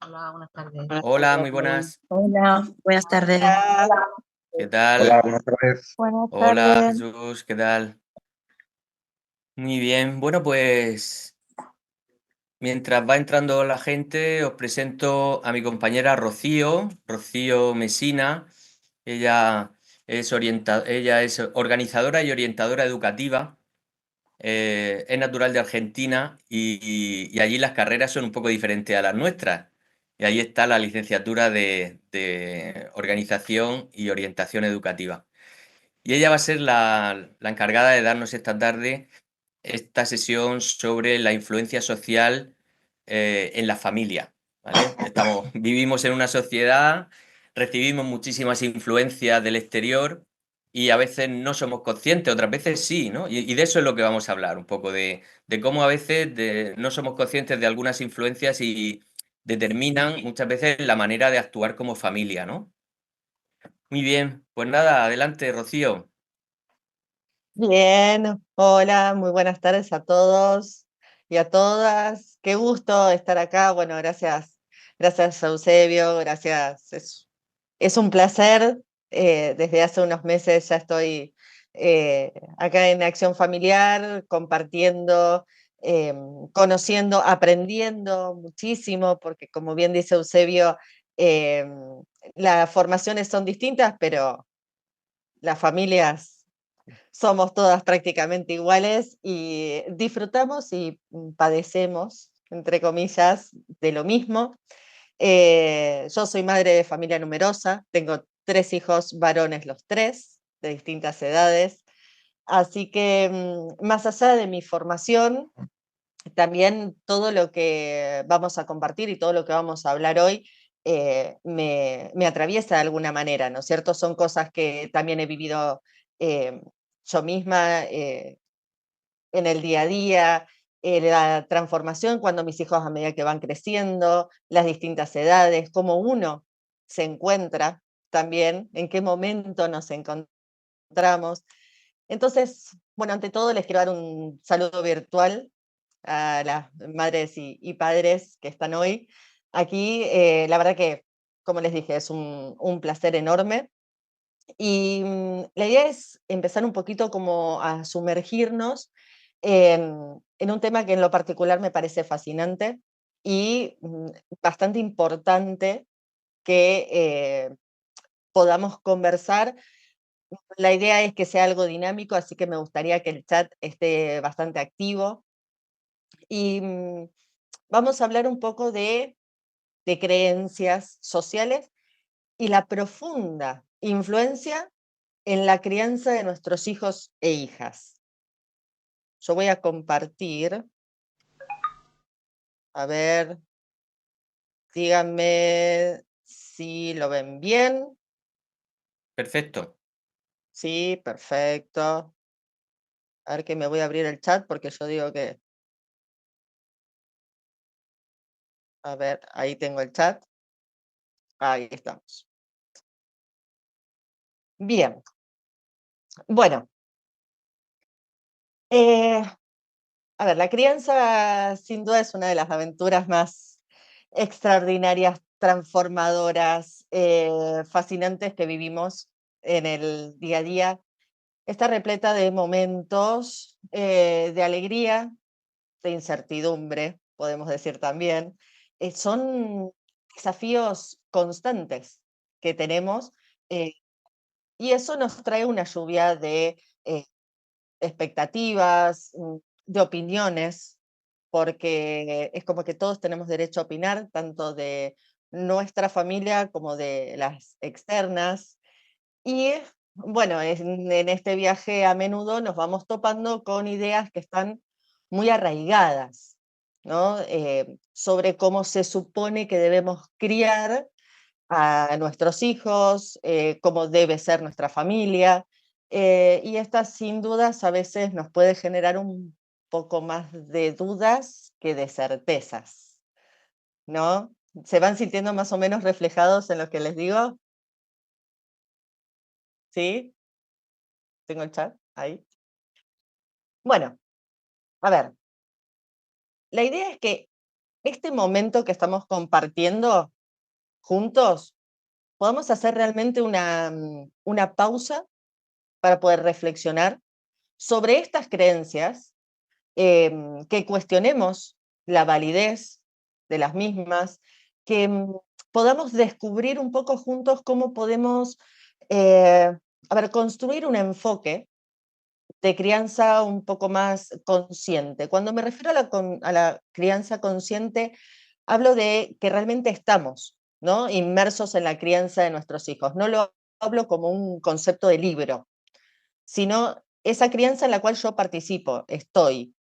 Hola, buenas tardes. Buenas Hola, tardes. muy buenas. Hola, buenas tardes. Hola. ¿Qué Hola, tal? buenas tardes. Buenas Hola, tardes. Jesús, ¿qué tal? Muy bien. Bueno, pues mientras va entrando la gente, os presento a mi compañera Rocío Mesina. Ella ella es organizadora y orientadora educativa. Es natural de Argentina y allí las carreras son un poco diferentes a las nuestras. Y ahí está la licenciatura de Organización y Orientación Educativa. Y ella va a ser la encargada de darnos esta tarde esta sesión sobre la influencia social en la familia, ¿vale? Vivimos en una sociedad, recibimos muchísimas influencias del exterior y a veces no somos conscientes, otras veces sí, ¿no? Y de eso es lo que vamos a hablar, un poco de cómo a veces no somos conscientes de algunas influencias y determinan muchas veces la manera de actuar como familia, ¿no? Muy bien, pues nada, adelante, Rocío. Bien, hola, muy buenas tardes a todos y a todas. Qué gusto estar acá. Bueno, gracias Eusebio, gracias. Es un placer. Desde hace unos meses ya estoy acá en Acción Familiar, compartiendo, conociendo, aprendiendo muchísimo, porque como bien dice Eusebio, em, las formaciones son distintas, pero las familias somos todas prácticamente iguales y disfrutamos y padecemos, entre comillas, de lo mismo. Yo soy madre de familia numerosa, tengo 3 hijos varones los tres, de distintas edades, así que más allá de mi formación, también todo lo que vamos a compartir y todo lo que vamos a hablar hoy me atraviesa de alguna manera, ¿no es cierto? Son cosas que también he vivido eh, yo misma en el día a día, la transformación cuando mis hijos a medida que van creciendo, las distintas edades, cómo uno se encuentra también, en qué momento nos encontramos. Entonces, bueno, ante todo les quiero dar un saludo virtual a las madres y padres que están hoy aquí. La verdad que, como les dije, es un placer enorme. Y la idea es empezar un poquito como a sumergirnos en un tema que en lo particular me parece fascinante y bastante importante que podamos conversar. La idea es que sea algo dinámico, así que me gustaría que el chat esté bastante activo. Y vamos a hablar un poco de creencias sociales y la profunda influencia en la crianza de nuestros hijos e hijas. Yo voy a compartir, a ver, díganme si lo ven bien. Perfecto. Sí, perfecto. A ver que me voy a abrir el chat porque yo digo que, a ver, ahí tengo el chat. Ahí estamos. Bien, bueno, eh, a ver, la crianza sin duda es una de las aventuras más extraordinarias, transformadoras, fascinantes que vivimos en el día a día. Está repleta de momentos de alegría, de incertidumbre, podemos decir también. Son desafíos constantes que tenemos eh, y eso nos trae una lluvia de expectativas, de opiniones, porque es como que todos tenemos derecho a opinar, tanto de nuestra familia como de las externas. Y bueno, en este viaje a menudo nos vamos topando con ideas que están muy arraigadas, ¿no? Sobre cómo se supone que debemos criar a nuestros hijos, cómo debe ser nuestra familia. Y esta sin dudas a veces nos puede generar un poco más de dudas que de certezas, ¿no? ¿Se van sintiendo más o menos reflejados en lo que les digo? ¿Sí? ¿Tengo el chat ahí? Bueno, a ver, la idea es que este momento que estamos compartiendo juntos, podamos hacer realmente una pausa para poder reflexionar sobre estas creencias, que cuestionemos la validez de las mismas, que podamos descubrir un poco juntos cómo podemos, construir un enfoque de crianza un poco más consciente. Cuando me refiero a la crianza consciente, hablo de que realmente estamos, ¿no?, inmersos en la crianza de nuestros hijos. No lo hablo como un concepto de libro, sino esa crianza en la cual yo participo, estoy.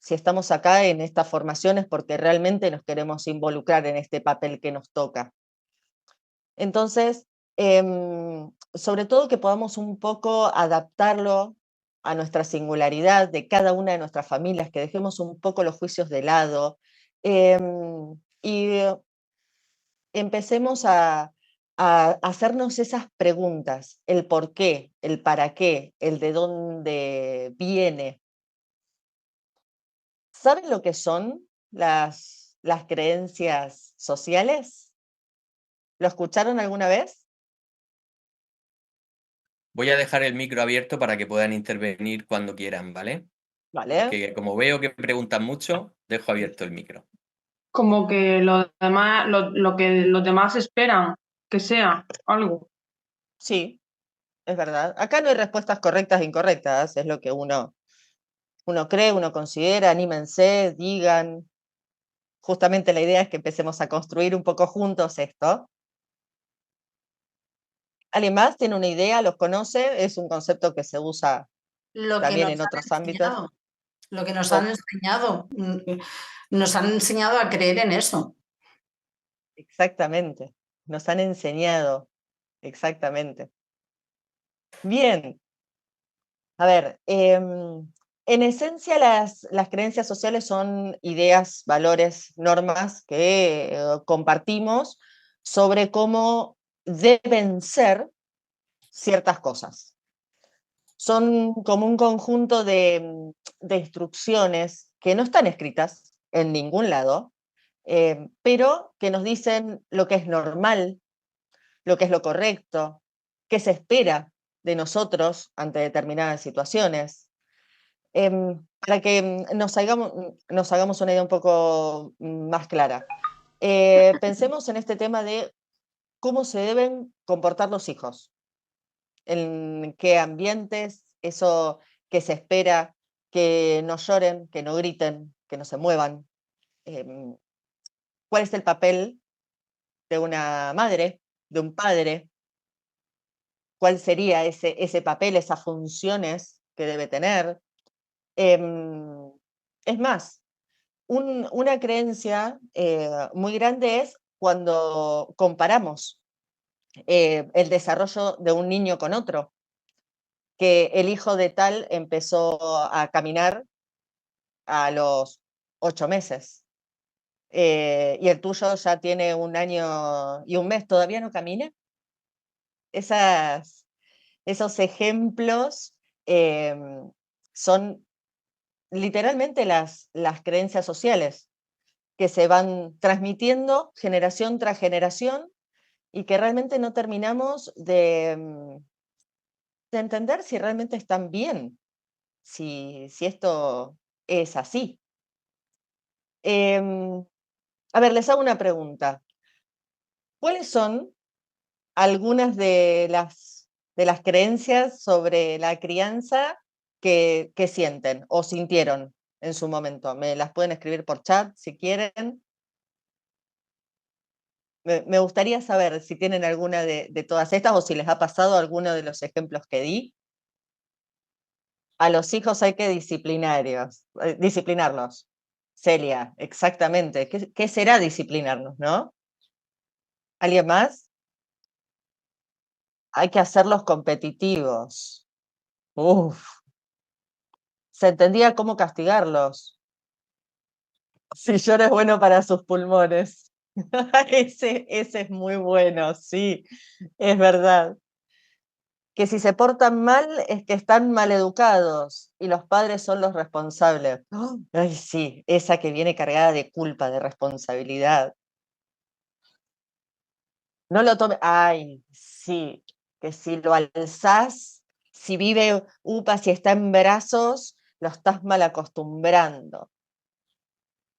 Si estamos acá en estas formaciones porque realmente nos queremos involucrar en este papel que nos toca. Entonces, sobre todo que podamos un poco adaptarlo a nuestra singularidad de cada una de nuestras familias, que dejemos un poco los juicios de lado, y empecemos a hacernos esas preguntas, el por qué, el para qué, el de dónde viene. ¿Saben lo que son las creencias sociales? ¿Lo escucharon alguna vez? Voy a dejar el micro abierto para que puedan intervenir cuando quieran, ¿vale? Vale. Porque como veo que preguntan mucho, dejo abierto el micro. Como que lo que los demás esperan que sea algo. Sí, es verdad. Acá no hay respuestas correctas e incorrectas, es lo que uno cree, uno considera, anímense, digan. Justamente la idea es que empecemos a construir un poco juntos esto. ¿Alguien más tiene una idea, los conoce? Es un concepto que se usa Lo que también nos en han otros ámbitos. enseñado, lo que nos han enseñado, nos han enseñado a creer en eso. Exactamente, nos han enseñado, exactamente. Bien, a ver, en esencia las creencias sociales son ideas, valores, normas que compartimos sobre cómo deben ser ciertas cosas. Son como un conjunto de instrucciones que no están escritas en ningún lado, pero que nos dicen lo que es normal, lo que es lo correcto, qué se espera de nosotros ante determinadas situaciones. Para que nos hagamos una idea un poco más clara. Pensemos en este tema de cómo se deben comportar los hijos, en qué ambientes, eso que se espera, que no lloren, que no griten, que no se muevan. ¿Cuál es el papel de una madre, de un padre? ¿Cuál sería ese papel, esas funciones que debe tener? Es más, una creencia muy grande es cuando comparamos el desarrollo de un niño con otro, que el hijo de tal empezó a caminar a los 8 meses y el tuyo ya tiene 1 año y 1 mes, ¿todavía no camina? Esos ejemplos son literalmente las creencias sociales que se van transmitiendo generación tras generación y que realmente no terminamos de entender si realmente están bien, si esto es así. A ver, les hago una pregunta. ¿Cuáles son algunas de las creencias sobre la crianza que sienten o sintieron en su momento? Me las pueden escribir por chat si quieren. Me gustaría saber si tienen alguna de todas estas o si les ha pasado alguno de los ejemplos que di. A los hijos hay que disciplinarlos. Celia, exactamente. ¿Qué será disciplinarnos, no? ¿Alguien más? Hay que hacerlos competitivos. Uf, se entendía cómo castigarlos. Si yo es bueno para sus pulmones. Ese es muy bueno, sí, es verdad. que si se portan mal es que están mal educados y los padres son los responsables. Ay, sí, esa que viene cargada de culpa, de responsabilidad. No lo tome, ay, sí, que si lo alzás, si vive upa, si está en brazos, lo estás mal acostumbrando,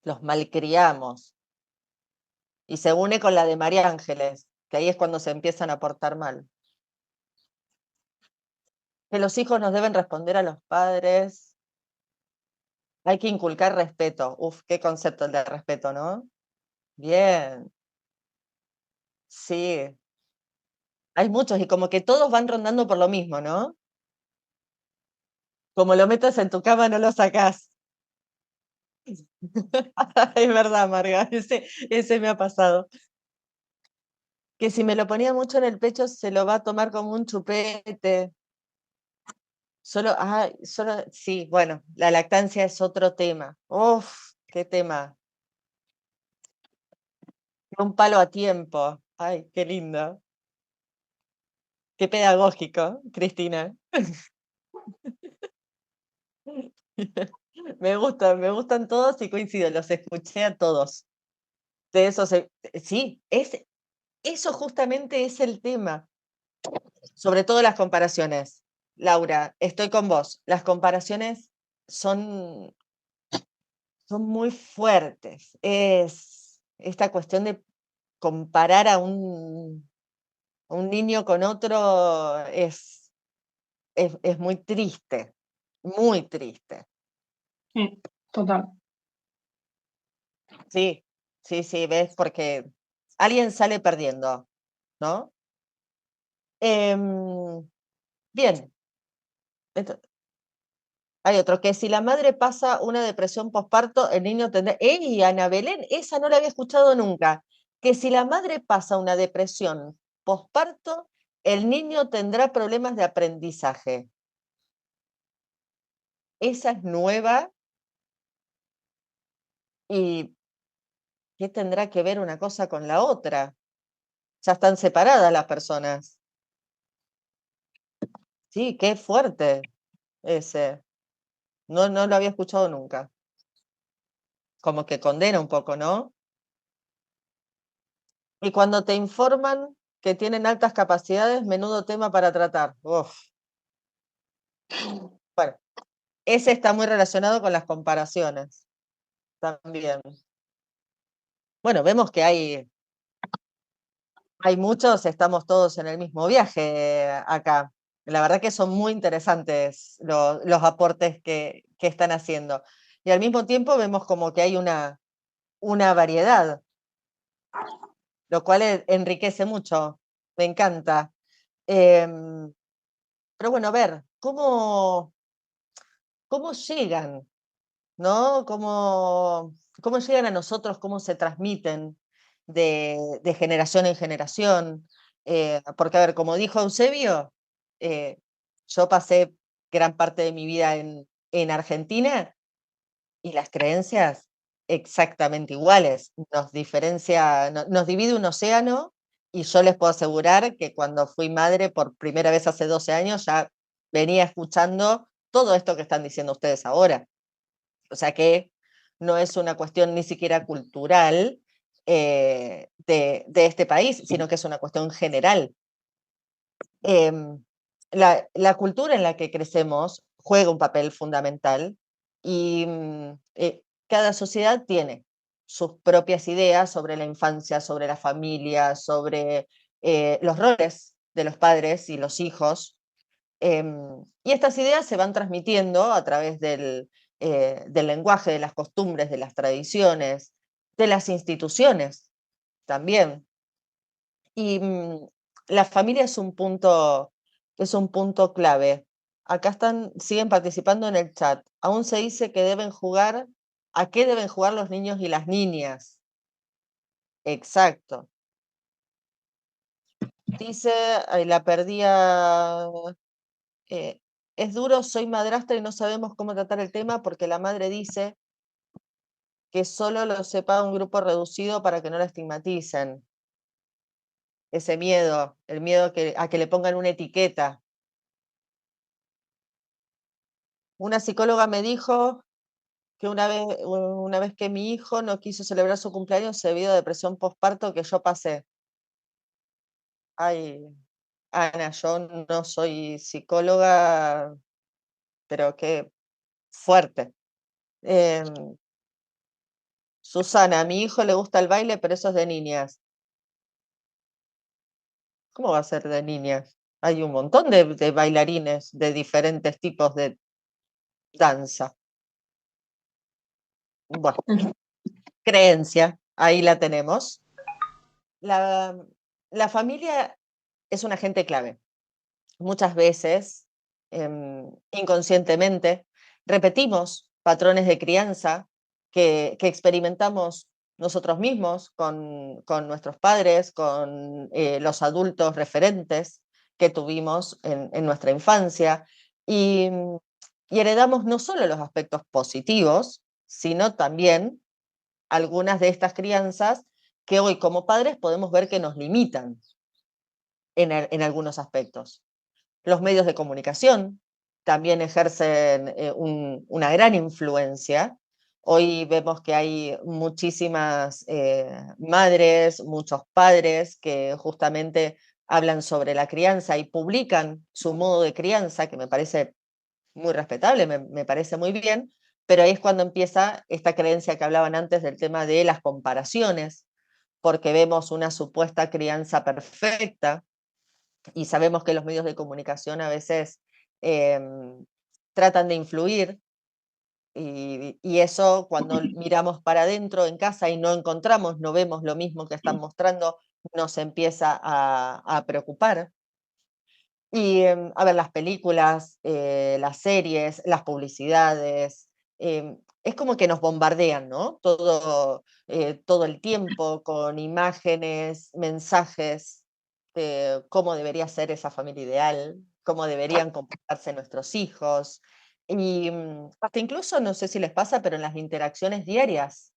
los malcriamos. Y se une con la de María Ángeles, que ahí es cuando se empiezan a portar mal. Que los hijos nos deben responder a los padres. Hay que inculcar respeto. Uf, qué concepto el de respeto, ¿no? Bien, sí. Hay muchos y como que todos van rondando por lo mismo, ¿no? Como lo metas en tu cama, no lo sacás. Es verdad, Marga, ese me ha pasado. Que si me lo ponía mucho en el pecho, se lo va a tomar como un chupete. Solo, sí, bueno, la lactancia es otro tema. Uf, qué tema. Un palo a tiempo. Ay, qué lindo. Qué pedagógico, Cristina. Me gustan todos y coincido, los escuché a todos. De eso sí, eso justamente es el tema. Sobre todo las comparaciones. Laura, estoy con vos. Las comparaciones son, son muy fuertes. Es esta cuestión de comparar a un niño con otro es muy triste, muy triste. Sí, total. Sí, sí, sí, ves, porque alguien sale perdiendo, ¿no? Bien, hay otro, que si la madre pasa una depresión postparto, el niño tendrá... ¡Ey, Ana Belén! Esa no la había escuchado nunca. Que si la madre pasa una depresión postparto, el niño tendrá problemas de aprendizaje. Esa es nueva y ¿qué tendrá que ver una cosa con la otra? Ya están separadas las personas. Sí, qué fuerte ese. No, no lo había escuchado nunca. Como que condena un poco, ¿no? Y cuando te informan que tienen altas capacidades, menudo tema para tratar. Uf. Bueno, ese está muy relacionado con las comparaciones también. Bueno, vemos que hay muchos, estamos todos en el mismo viaje acá. La verdad que son muy interesantes los aportes que están haciendo. Y al mismo tiempo vemos como que hay una variedad, lo cual enriquece mucho. Me encanta. Em, pero bueno, a ver, ¿cómo llegan? ¿No? ¿Cómo llegan a nosotros? ¿Cómo se transmiten de generación en generación? Porque, a ver, como dijo Eusebio, yo pasé gran parte de mi vida en Argentina y las creencias exactamente iguales. Nos divide un océano y yo les puedo asegurar que cuando fui madre por primera vez hace 12 años ya venía escuchando todo esto que están diciendo ustedes ahora. O sea que no es una cuestión ni siquiera cultural de este país, sino que es una cuestión general. La cultura en la que crecemos juega un papel fundamental y cada sociedad tiene sus propias ideas sobre la infancia, sobre la familia, sobre los roles de los padres y los hijos. Y estas ideas se van transmitiendo a través del lenguaje, de las costumbres, de las tradiciones, de las instituciones también. Y la familia es un punto clave. Acá siguen participando en el chat. Aún se dice que deben jugar, ¿a qué deben jugar los niños y las niñas? Exacto. Dice, ay, la perdía. eh, es duro, soy madrastra y no sabemos cómo tratar el tema porque la madre dice que solo lo sepa un grupo reducido para que no la estigmaticen. Ese miedo, el miedo a que le pongan una etiqueta. Una psicóloga me dijo que una vez que mi hijo no quiso celebrar su cumpleaños debido a depresión postparto que yo pasé. Ay, Ana, yo no soy psicóloga, pero qué fuerte. Em, Susana, a mi hijo le gusta el baile, pero eso es de niñas. ¿Cómo va a ser de niñas? Hay un montón de bailarines de diferentes tipos de danza. Bueno, creencia, ahí la tenemos. La, la familia es un agente clave. Muchas veces, inconscientemente, repetimos patrones de crianza que experimentamos nosotros mismos con nuestros padres, con los adultos referentes que tuvimos en nuestra infancia y heredamos no solo los aspectos positivos, sino también algunas de estas crianzas que hoy como padres podemos ver que nos limitan en algunos aspectos. Los medios de comunicación también ejercen una gran influencia. Hoy vemos que hay muchísimas madres, muchos padres que justamente hablan sobre la crianza y publican su modo de crianza, que me parece muy respetable, me parece muy bien, pero ahí es cuando empieza esta creencia que hablaban antes del tema de las comparaciones, porque vemos una supuesta crianza perfecta y sabemos que los medios de comunicación a veces tratan de influir y eso cuando miramos para adentro en casa y no encontramos, no vemos lo mismo que están mostrando, nos empieza a preocupar. Y a ver, las películas, las series, las publicidades, es como que nos bombardean, ¿no? Todo el tiempo con imágenes, mensajes de cómo debería ser esa familia ideal, cómo deberían comportarse nuestros hijos. Y hasta incluso, no sé si les pasa, pero en las interacciones diarias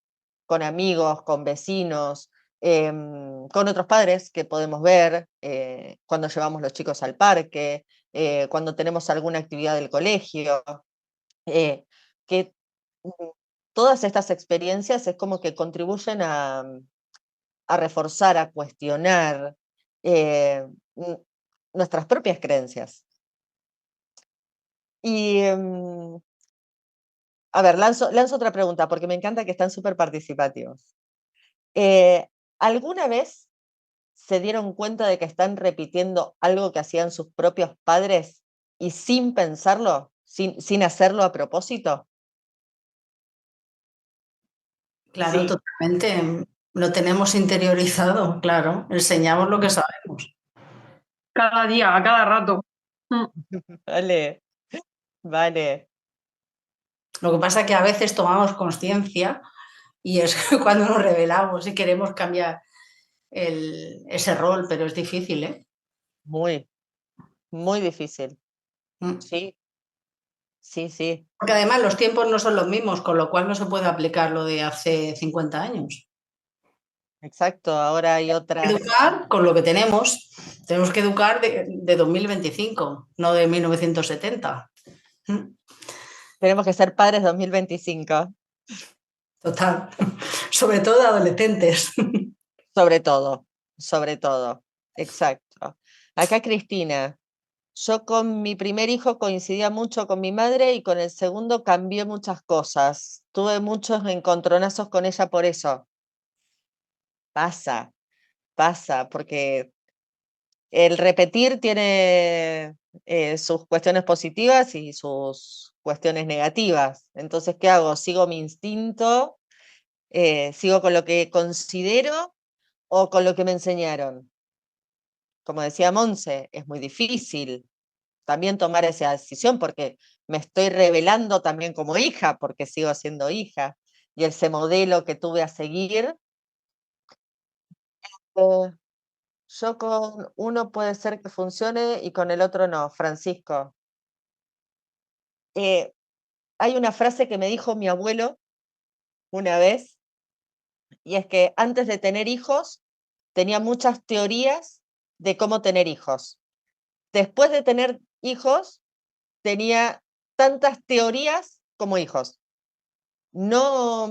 con amigos, con vecinos, con otros padres que podemos ver cuando llevamos los chicos al parque, cuando tenemos alguna actividad del colegio, eh, que mm, todas estas experiencias es como que contribuyen a reforzar, a cuestionar eh, n- nuestras propias creencias. Y, a ver, lanzo otra pregunta porque me encanta que están súper participativos. Eh, ¿Alguna vez se dieron cuenta de que están repitiendo algo que hacían sus propios padres y sin pensarlo, sin hacerlo a propósito? Claro, Sí, totalmente. Lo tenemos interiorizado, claro. Enseñamos lo que sabemos. Cada día, a cada rato. Mm. vale, vale, Lo que pasa es que a veces tomamos conciencia y es cuando nos revelamos y queremos cambiar ese rol, pero es difícil, ¿eh? muy, muy difícil. Mm. Sí, sí, sí, Porque además los tiempos no son los mismos, con lo cual no se puede aplicar lo de hace 50 años. exacto. Ahora hay otras. Educar con lo que tenemos. Tenemos que educar de 2025, no de 1970. Mm. Tenemos que ser padres 2025, Total. Sobre todo de adolescentes. sobre todo, sobre todo. Exacto. Acá Cristina. Yo con mi primer hijo coincidía mucho con mi madre y con el segundo cambié muchas cosas. Tuve muchos encontronazos con ella por eso. Pasa, pasa, porque el repetir tiene sus cuestiones positivas y sus cuestiones negativas. Entonces, ¿qué hago? ¿Sigo mi instinto? ¿Sigo con lo que considero o con lo que me enseñaron? Como decía Monse, es muy difícil también tomar esa decisión porque me estoy revelando también como hija, porque sigo siendo hija. Y ese modelo que tuve a seguir, eh, yo con uno puede ser que funcione y con el otro no. Francisco, eh, hay una frase que me dijo mi abuelo una vez, y es que antes de tener hijos tenía muchas teorías de cómo tener hijos. Después de tener hijos tenía tantas teorías como hijos. No,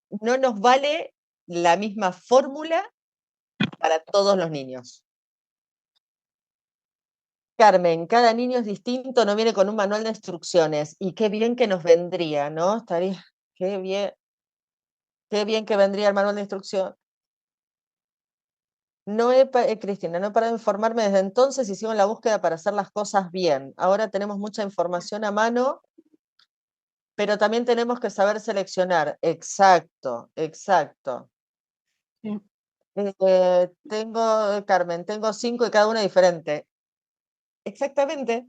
no nos vale la misma fórmula para todos los niños. Carmen, cada niño es distinto, no viene con un manual de instrucciones. Y qué bien que nos vendría, ¿no? Estaría, qué bien que vendría el manual de instrucción. Cristina, no he parado de informarme desde entonces y sigo en la búsqueda para hacer las cosas bien. Ahora tenemos mucha información a mano, pero también tenemos que saber seleccionar. Exacto, exacto. Sí. Carmen, tengo 5 y cada una diferente. Exactamente.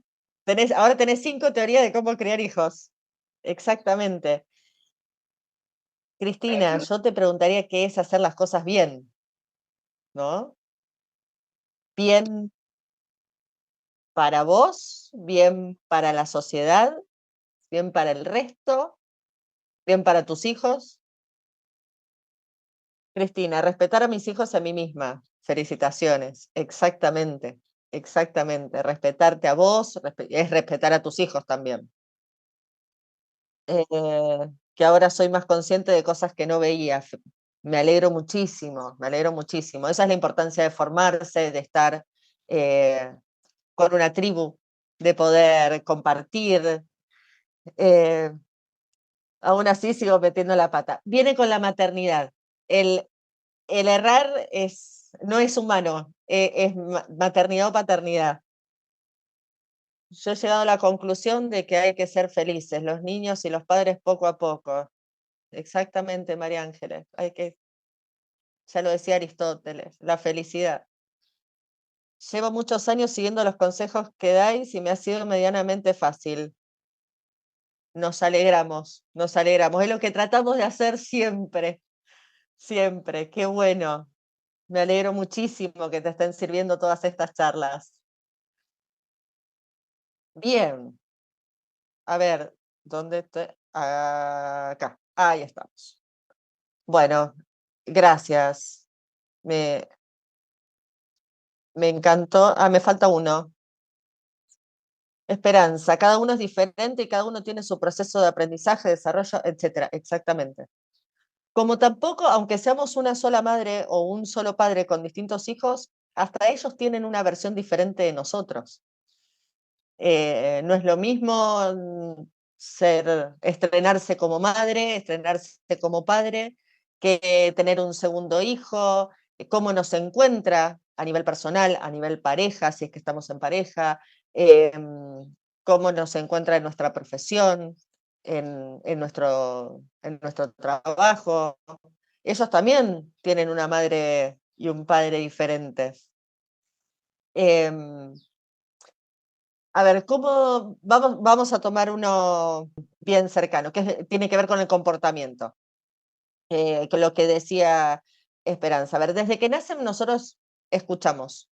Ahora tenés 5 teorías de cómo criar hijos. Exactamente. Cristina, yo te preguntaría qué es hacer las cosas bien, ¿no? Bien para vos, bien para la sociedad, bien para el resto, bien para tus hijos. Cristina, respetar a mis hijos y a mí misma. Felicitaciones. Exactamente, exactamente. Respetarte a vos es respetar a tus hijos también. Que ahora soy más consciente de cosas que no veía. Me alegro muchísimo, me alegro muchísimo. Esa es la importancia de formarse, de estar con una tribu, de poder compartir. Aún así sigo metiendo la pata. Viene con la maternidad. El errar no es humano, es maternidad o paternidad. Yo he llegado a la conclusión de que hay que ser felices, los niños y los padres poco a poco. Exactamente, María Ángeles. Ya lo decía Aristóteles, la felicidad. Llevo muchos años siguiendo los consejos que dais y me ha sido medianamente fácil. Nos alegramos, nos alegramos. Es lo que tratamos de hacer siempre, siempre. Qué bueno. Me alegro muchísimo que te estén sirviendo todas estas charlas. Bien. A ver, ¿dónde estoy? Acá. Ahí estamos. Bueno, gracias. Me, me encantó. Me falta uno. Esperanza. Cada uno es diferente y cada uno tiene su proceso de aprendizaje, desarrollo, etcétera. Exactamente. Como tampoco, aunque seamos una sola madre o un solo padre con distintos hijos, hasta ellos tienen una versión diferente de nosotros. No es lo mismo estrenarse como madre, estrenarse como padre, que tener un segundo hijo, cómo nos encuentra a nivel personal, a nivel pareja, si es que estamos en pareja, cómo nos encuentra en nuestra profesión, en nuestro trabajo. Ellos también tienen una madre y un padre diferentes. A ver, vamos a tomar uno bien cercano, que tiene que ver con el comportamiento, con lo que decía Esperanza. A ver, desde que nacen nosotros escuchamos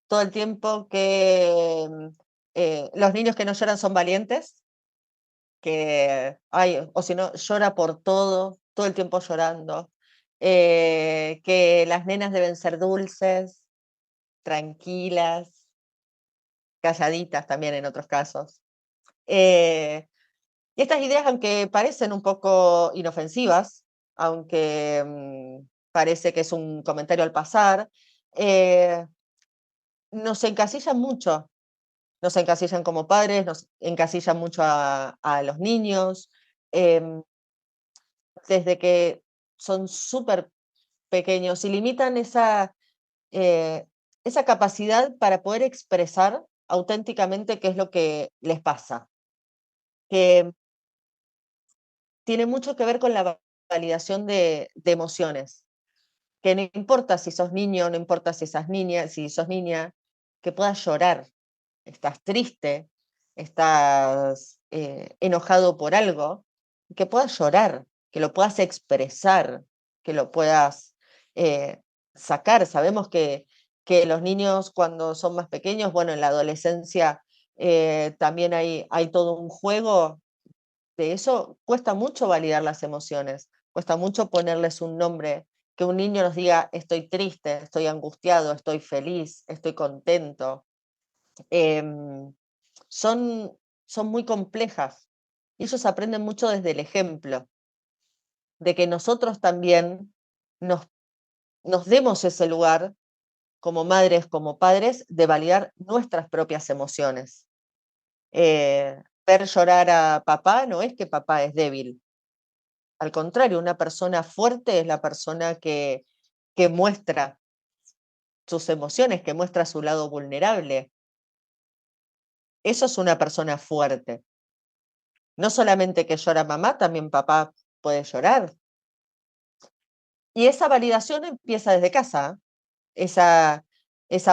todo el tiempo que los niños que no lloran son valientes, o si no, llora por todo el tiempo llorando, que las nenas deben ser dulces, tranquilas, calladitas también en otros casos. Y estas ideas, aunque parecen un poco inofensivas, aunque parece que es un comentario al pasar, nos encasillan mucho. Nos encasillan como padres, nos encasillan mucho a los niños, em, desde que son súper pequeños y limitan esa capacidad para poder expresar auténticamente qué es lo que les pasa. Que tiene mucho que ver con la validación de emociones, que no importa si sos niño, no importa si sos niña, que puedas llorar, estás triste, estás enojado por algo, que puedas llorar, que lo puedas expresar, que lo puedas sacar. Sabemos que los niños cuando son más pequeños, bueno, en la adolescencia también hay todo un juego. De eso cuesta mucho validar las emociones, cuesta mucho ponerles un nombre, que un niño nos diga estoy triste, estoy angustiado, estoy feliz, estoy contento. Son, son muy complejas. Y ellos aprenden mucho desde el ejemplo, de que nosotros también nos, nos demos ese lugar como madres, como padres, de validar nuestras propias emociones. Ver llorar a papá no es que papá es débil. Al contrario, una persona fuerte es la persona que muestra sus emociones, que muestra su lado vulnerable. Eso es una persona fuerte. No solamente que llora mamá, también papá puede llorar. Y esa validación empieza desde casa. Esa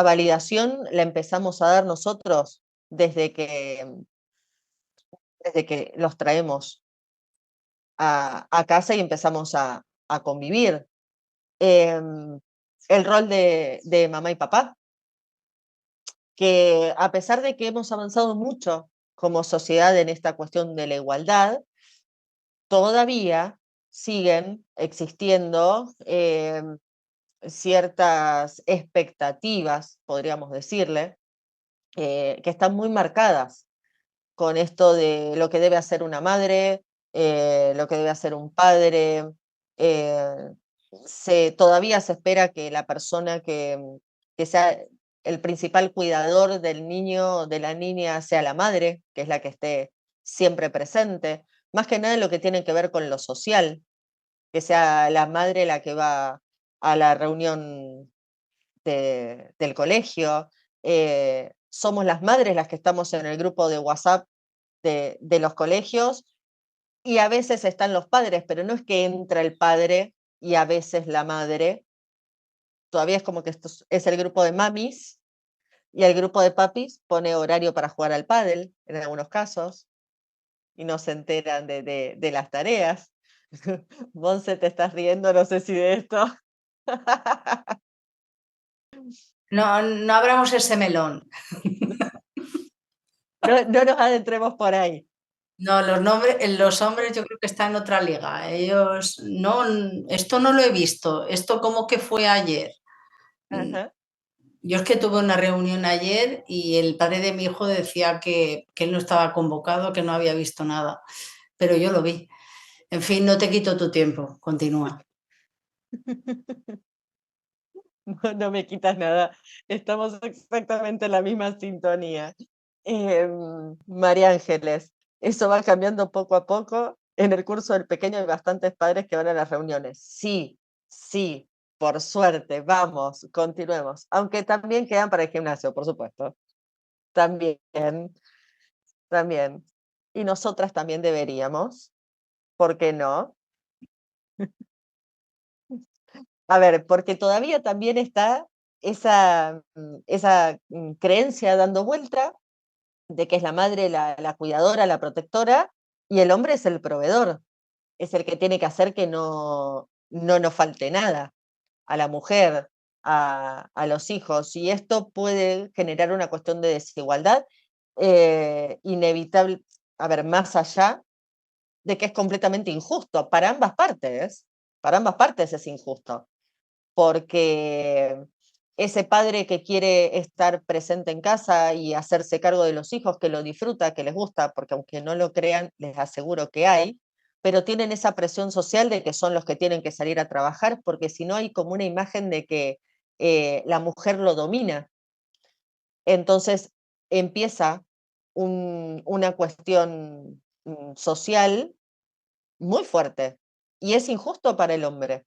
validación la empezamos a dar nosotros desde que los traemos a casa y empezamos a convivir. El rol de mamá y papá, que a pesar de que hemos avanzado mucho como sociedad en esta cuestión de la igualdad, todavía siguen existiendo ciertas expectativas, podríamos decirle, que están muy marcadas con esto de lo que debe hacer una madre, lo que debe hacer un padre. eh, Todavía se espera que la persona que sea el principal cuidador del niño o de la niña sea la madre, que es la que esté siempre presente, más que nada en lo que tiene que ver con lo social, que sea la madre la que va a la reunión del colegio. Somos las madres las que estamos en el grupo de WhatsApp de los colegios y a veces están los padres, pero no es que entra el padre y a veces la madre. Todavía es como que esto es el grupo de mamis y el grupo de papis pone horario para jugar al pádel en algunos casos y no se enteran de las tareas. Monse, te estás riendo, no sé si de esto. No, no abramos ese melón. No nos adentremos por ahí. No, los hombres yo creo que están en otra liga. Ellos, no, esto no lo he visto. Esto como que fue ayer. Ajá. Yo es que tuve una reunión ayer y el padre de mi hijo decía que él no estaba convocado, que no había visto nada, pero yo lo vi. En fin, no te quito tu tiempo. Continúa. No me quitas nada. Estamos exactamente en la misma sintonía. María Ángeles, eso va cambiando poco a poco. En el curso del pequeño hay bastantes padres que van a las reuniones. Sí, sí, por suerte, vamos, continuemos. Aunque también quedan para el gimnasio, por supuesto. También, también. Y nosotras también deberíamos, ¿por qué no? A ver, porque todavía también está esa creencia dando vuelta de que es la madre la cuidadora, la protectora, y el hombre es el proveedor, es el que tiene que hacer que no nos falte nada a la mujer, a los hijos, y esto puede generar una cuestión de desigualdad inevitable, a ver, más allá de que es completamente injusto para ambas partes es injusto porque ese padre que quiere estar presente en casa y hacerse cargo de los hijos, que lo disfruta, que les gusta, porque aunque no lo crean, les aseguro que hay, pero tienen esa presión social de que son los que tienen que salir a trabajar, porque si no hay como una imagen de que la mujer lo domina. Entonces empieza una cuestión social muy fuerte y es injusto para el hombre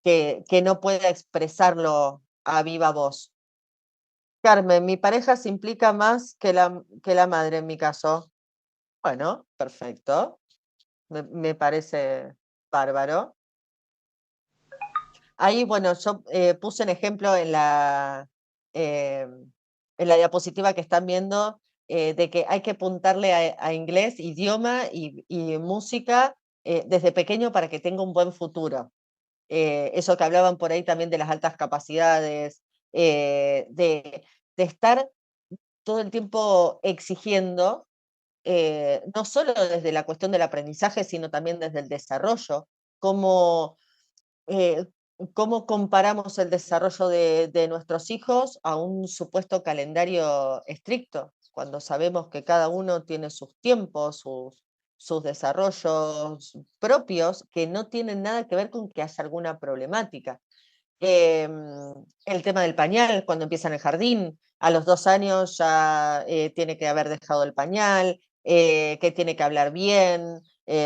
que no pueda expresarlo a viva voz. Carmen, mi pareja se implica más que la madre en mi caso. Bueno, perfecto. Me parece bárbaro. Ahí, bueno, yo puse un ejemplo eh, en la diapositiva que están viendo de que hay que apuntarle a inglés, idioma y música desde pequeño para que tenga un buen futuro. Eso que hablaban por ahí también de las altas capacidades, de estar todo el tiempo exigiendo, no solo desde la cuestión del aprendizaje, sino también desde el desarrollo, cómo, eh, cómo comparamos el desarrollo de nuestros hijos a un supuesto calendario estricto. cuando sabemos que cada uno tiene sus tiempos, sus desarrollos propios, que no tienen nada que ver con que haya alguna problemática. El tema del pañal, cuando empieza en el jardín, a los 2 años ya tiene que haber dejado el pañal, que tiene que hablar bien.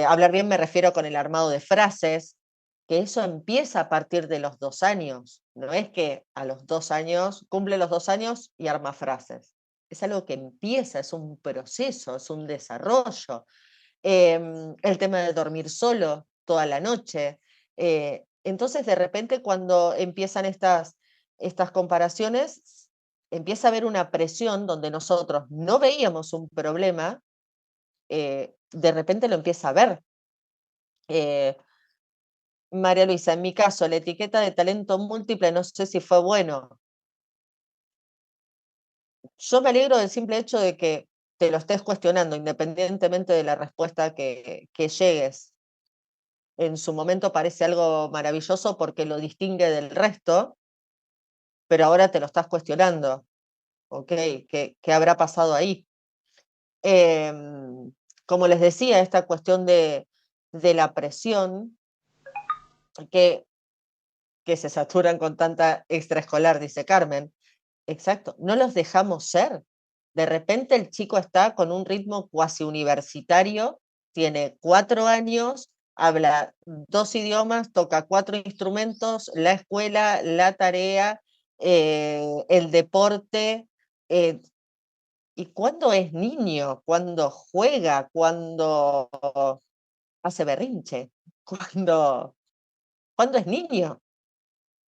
Hablar bien me refiero con el armado de frases, que eso empieza a partir de los 2 años. No es que a los 2 años, cumple los 2 años y arma frases. Es algo que empieza, es un proceso, es un desarrollo. El tema de dormir solo toda la noche. Entonces, de repente, cuando empiezan estas comparaciones, empieza a haber una presión donde nosotros no veíamos un problema, de repente lo empieza a ver. María Luisa, en mi caso, la etiqueta de talento múltiple no sé si fue bueno. Yo me alegro del simple hecho de que te lo estés cuestionando, independientemente de la respuesta que llegues. En su momento parece algo maravilloso porque lo distingue del resto, pero ahora te lo estás cuestionando. ¿Ok? ¿Qué habrá pasado ahí? Como les decía, esta cuestión de la presión, que, que se saturan con tanta extraescolar, dice Carmen. Exacto, no los dejamos ser. De repente el chico está con un ritmo cuasi universitario, tiene 4 años, habla 2 idiomas, toca 4 instrumentos, la escuela, la tarea, el deporte. ¿Y cuándo es niño? ¿Cuándo juega? ¿Cuándo hace berrinche? ¿Cuándo es niño?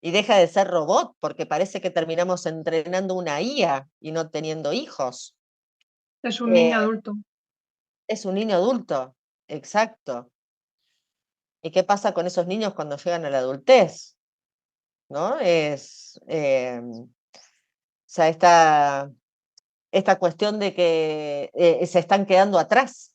Y deja de ser robot, porque parece que terminamos entrenando una IA y no teniendo hijos. Es un niño Eh, adulto. es un niño adulto, exacto. ¿Y qué pasa con esos niños cuando llegan a la adultez? ¿No? O sea, esta cuestión de que se están quedando atrás,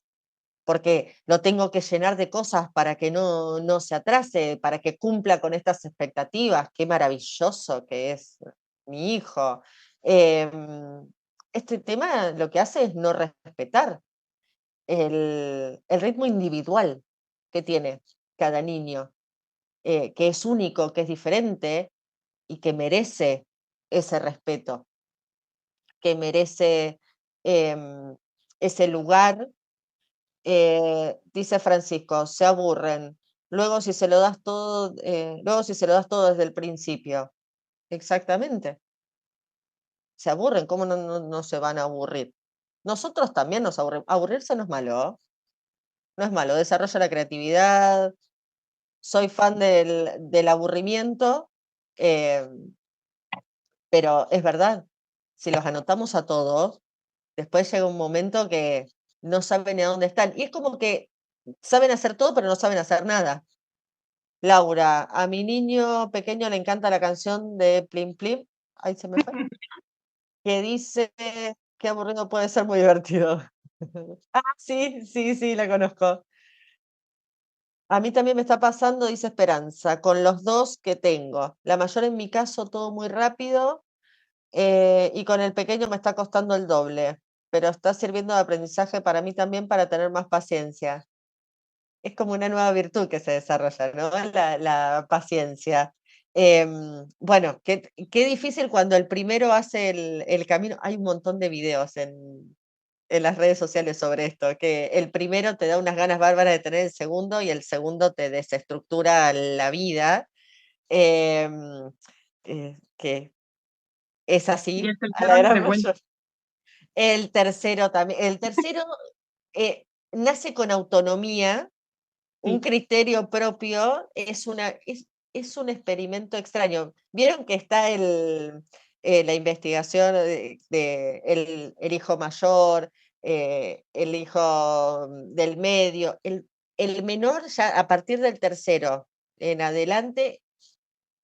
porque lo tengo que llenar de cosas para que no se atrase, para que cumpla con estas expectativas. Qué maravilloso que es mi hijo. Este tema lo que hace es no respetar el ritmo individual que tiene cada niño, que es único, que es diferente y que merece ese respeto, que merece ese lugar. Dice Francisco, se aburren. Luego si se lo das todo, luego si se lo das todo desde el principio. Exactamente. Se aburren, ¿cómo no se van a aburrir? Nosotros también nos aburrimos. Aburrirse no es malo, no es malo, desarrolla la creatividad. Soy fan del aburrimiento, eh, pero es verdad, si los anotamos a todos, después llega un momento que no saben ni a dónde están. Y es como que saben hacer todo, pero no saben hacer nada. Laura, a mi niño pequeño le encanta la canción de Plim Plim, ahí se me fue, que dice, qué aburrido puede ser muy divertido. Ah, sí, sí, sí, la conozco. A mí también me está pasando, dice Esperanza, con los 2 que tengo. La mayor en mi caso todo muy rápido, y con el pequeño me está costando el doble, pero está sirviendo de aprendizaje para mí también para tener más paciencia. Es como una nueva virtud que se desarrolla, ¿no? La paciencia. Bueno, qué difícil cuando el primero hace el camino. Hay un montón de videos en las redes sociales sobre esto, que el primero te da unas ganas bárbaras de tener el segundo y el segundo te desestructura la vida. em, que es Y así el a la tercero ni gran te cuento. mayoría. El tercero también. El tercero nace con autonomía, un Sí. criterio propio, es un experimento extraño. Vieron que está la investigación de el hijo mayor, el hijo del medio, el menor ya a partir del tercero en adelante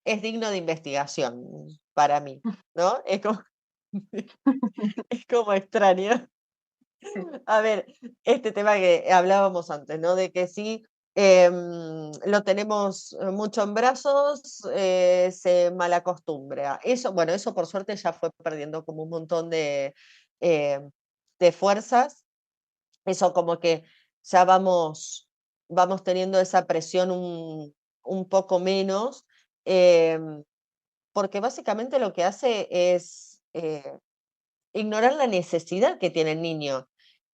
es digno de investigación para mí, ¿no? Es como extraño. Sí. A ver, este tema que hablábamos antes, ¿no? De que sí, lo tenemos mucho en brazos, se malacostumbra. Eso, bueno, eso por suerte ya fue perdiendo como un montón de te fuerzas, eso como que ya vamos teniendo esa presión un poco menos, porque básicamente lo que hace es, ignorar la necesidad que tiene el niño.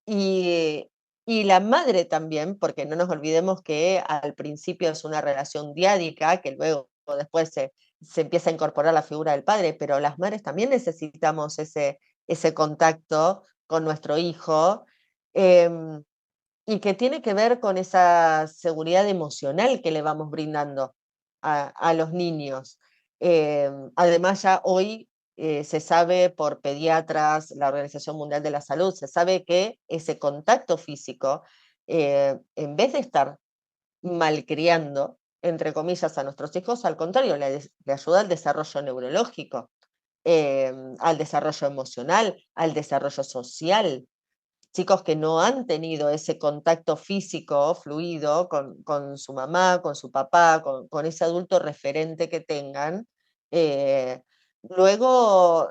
Y y la madre también, porque no nos olvidemos que al principio es una relación diádica, que luego después se empieza a incorporar la figura del padre, pero las madres también necesitamos ese contacto con nuestro hijo, em, y que tiene que ver con esa seguridad emocional que le vamos brindando a los niños. Además, ya hoy se sabe por pediatras, la Organización Mundial de la Salud, se sabe que ese contacto físico, en vez de estar malcriando, entre comillas, a nuestros hijos, al contrario, le ayuda al desarrollo neurológico, al desarrollo emocional, al desarrollo social. Chicos que no han tenido ese contacto físico fluido con su mamá, con su papá, con ese adulto referente que tengan, eh, luego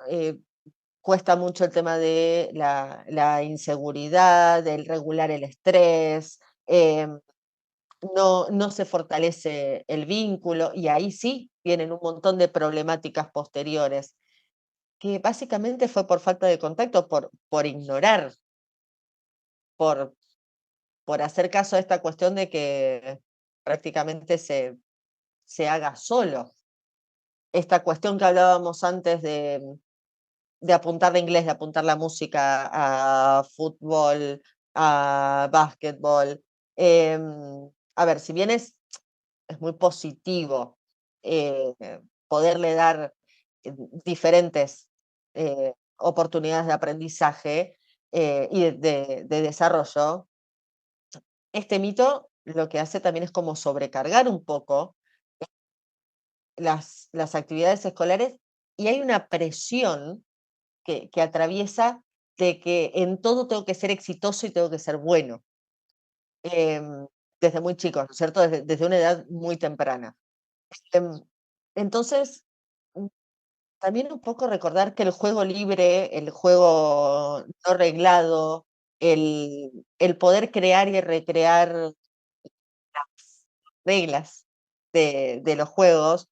cuesta mucho el tema de la inseguridad, el regular el estrés, no se fortalece el vínculo y ahí sí vienen un montón de problemáticas posteriores, que básicamente fue por falta de contacto, por ignorar, por hacer caso a esta cuestión de que prácticamente se haga solo. Esta cuestión que hablábamos antes de apuntar de inglés, de apuntar la música a fútbol, a básquetbol. A ver, si bien es muy positivo eh, poderle dar diferentes oportunidades de aprendizaje y de desarrollo, este mito lo que hace también es como sobrecargar un poco las actividades escolares y hay una presión que atraviesa de que en todo tengo que ser exitoso y tengo que ser bueno, em, desde muy chicos, ¿no es cierto? Desde una edad muy temprana. Em, entonces, mm, también un poco recordar que el juego libre, el juego no reglado, el poder crear y recrear reglas de los juegos,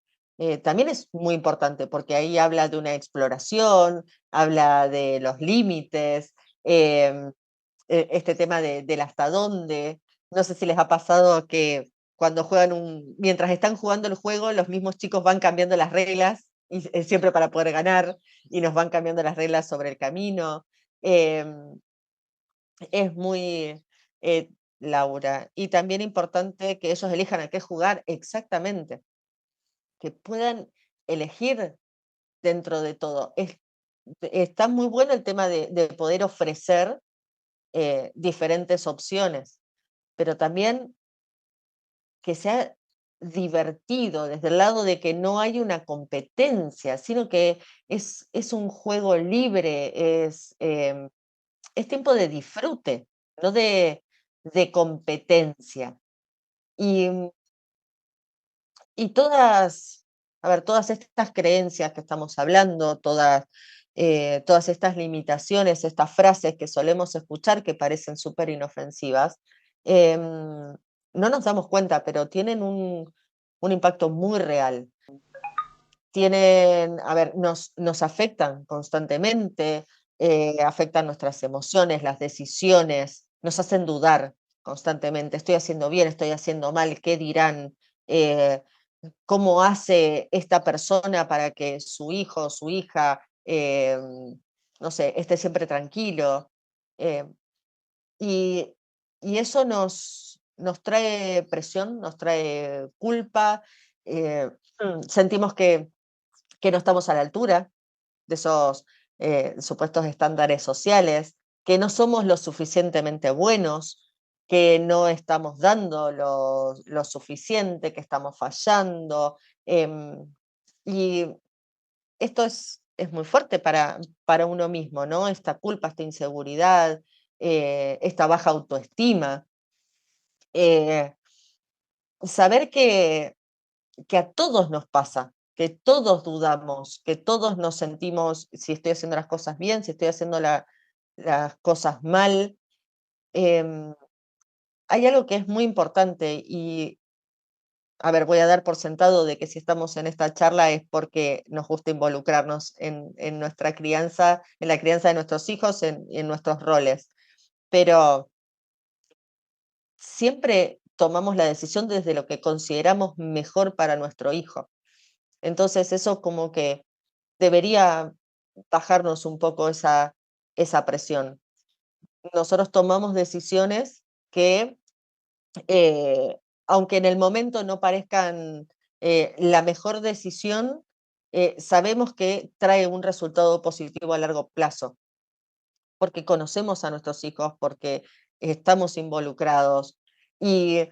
también es muy importante, porque ahí habla de una exploración, habla de los límites, este tema del hasta dónde. No sé si les ha pasado que cuando juegan mientras están jugando el juego, los mismos chicos van cambiando las reglas, y siempre para poder ganar, y nos van cambiando las reglas sobre el camino. Em, es muy, Laura. Y también importante que ellos elijan a qué jugar exactamente, que puedan elegir dentro de todo. Está muy bueno el tema de poder ofrecer diferentes opciones, pero también que sea divertido desde el lado de que no hay una competencia, sino que es un juego libre, es tiempo de disfrute, no de competencia. Y, y todas, a ver, todas estas creencias que estamos hablando, todas estas limitaciones, estas frases que solemos escuchar que parecen súper inofensivas, no nos damos cuenta, pero tienen un impacto muy real. A ver, nos afectan constantemente, afectan nuestras emociones, las decisiones, nos hacen dudar constantemente. Estoy haciendo bien, estoy haciendo mal, ¿qué dirán? Eh, ¿Cómo hace esta persona para que su hijo o su hija, no sé, esté siempre tranquilo? Eh, y, y eso nos trae presión, nos trae culpa, sentimos que no estamos a la altura de esos supuestos estándares sociales, que no somos lo suficientemente buenos, que no estamos dando lo suficiente, que estamos fallando. Y esto es muy fuerte para uno mismo, ¿no? Esta culpa, esta inseguridad, esta baja autoestima. eh, Saber que a todos nos pasa, que todos dudamos, que todos nos sentimos si estoy haciendo las cosas bien, si estoy haciendo las cosas mal. Em, Hay algo que es muy importante y, a ver, voy a dar por sentado de que si estamos en esta charla es porque nos gusta involucrarnos en nuestra crianza, en la crianza de nuestros hijos, en nuestros roles. Pero siempre tomamos la decisión desde lo que consideramos mejor para nuestro hijo. Entonces eso como que debería bajarnos un poco esa presión. Nosotros tomamos decisiones que, eh, aunque en el momento no parezcan la mejor decisión, sabemos que trae un resultado positivo a largo plazo, porque conocemos a nuestros hijos, porque estamos involucrados y,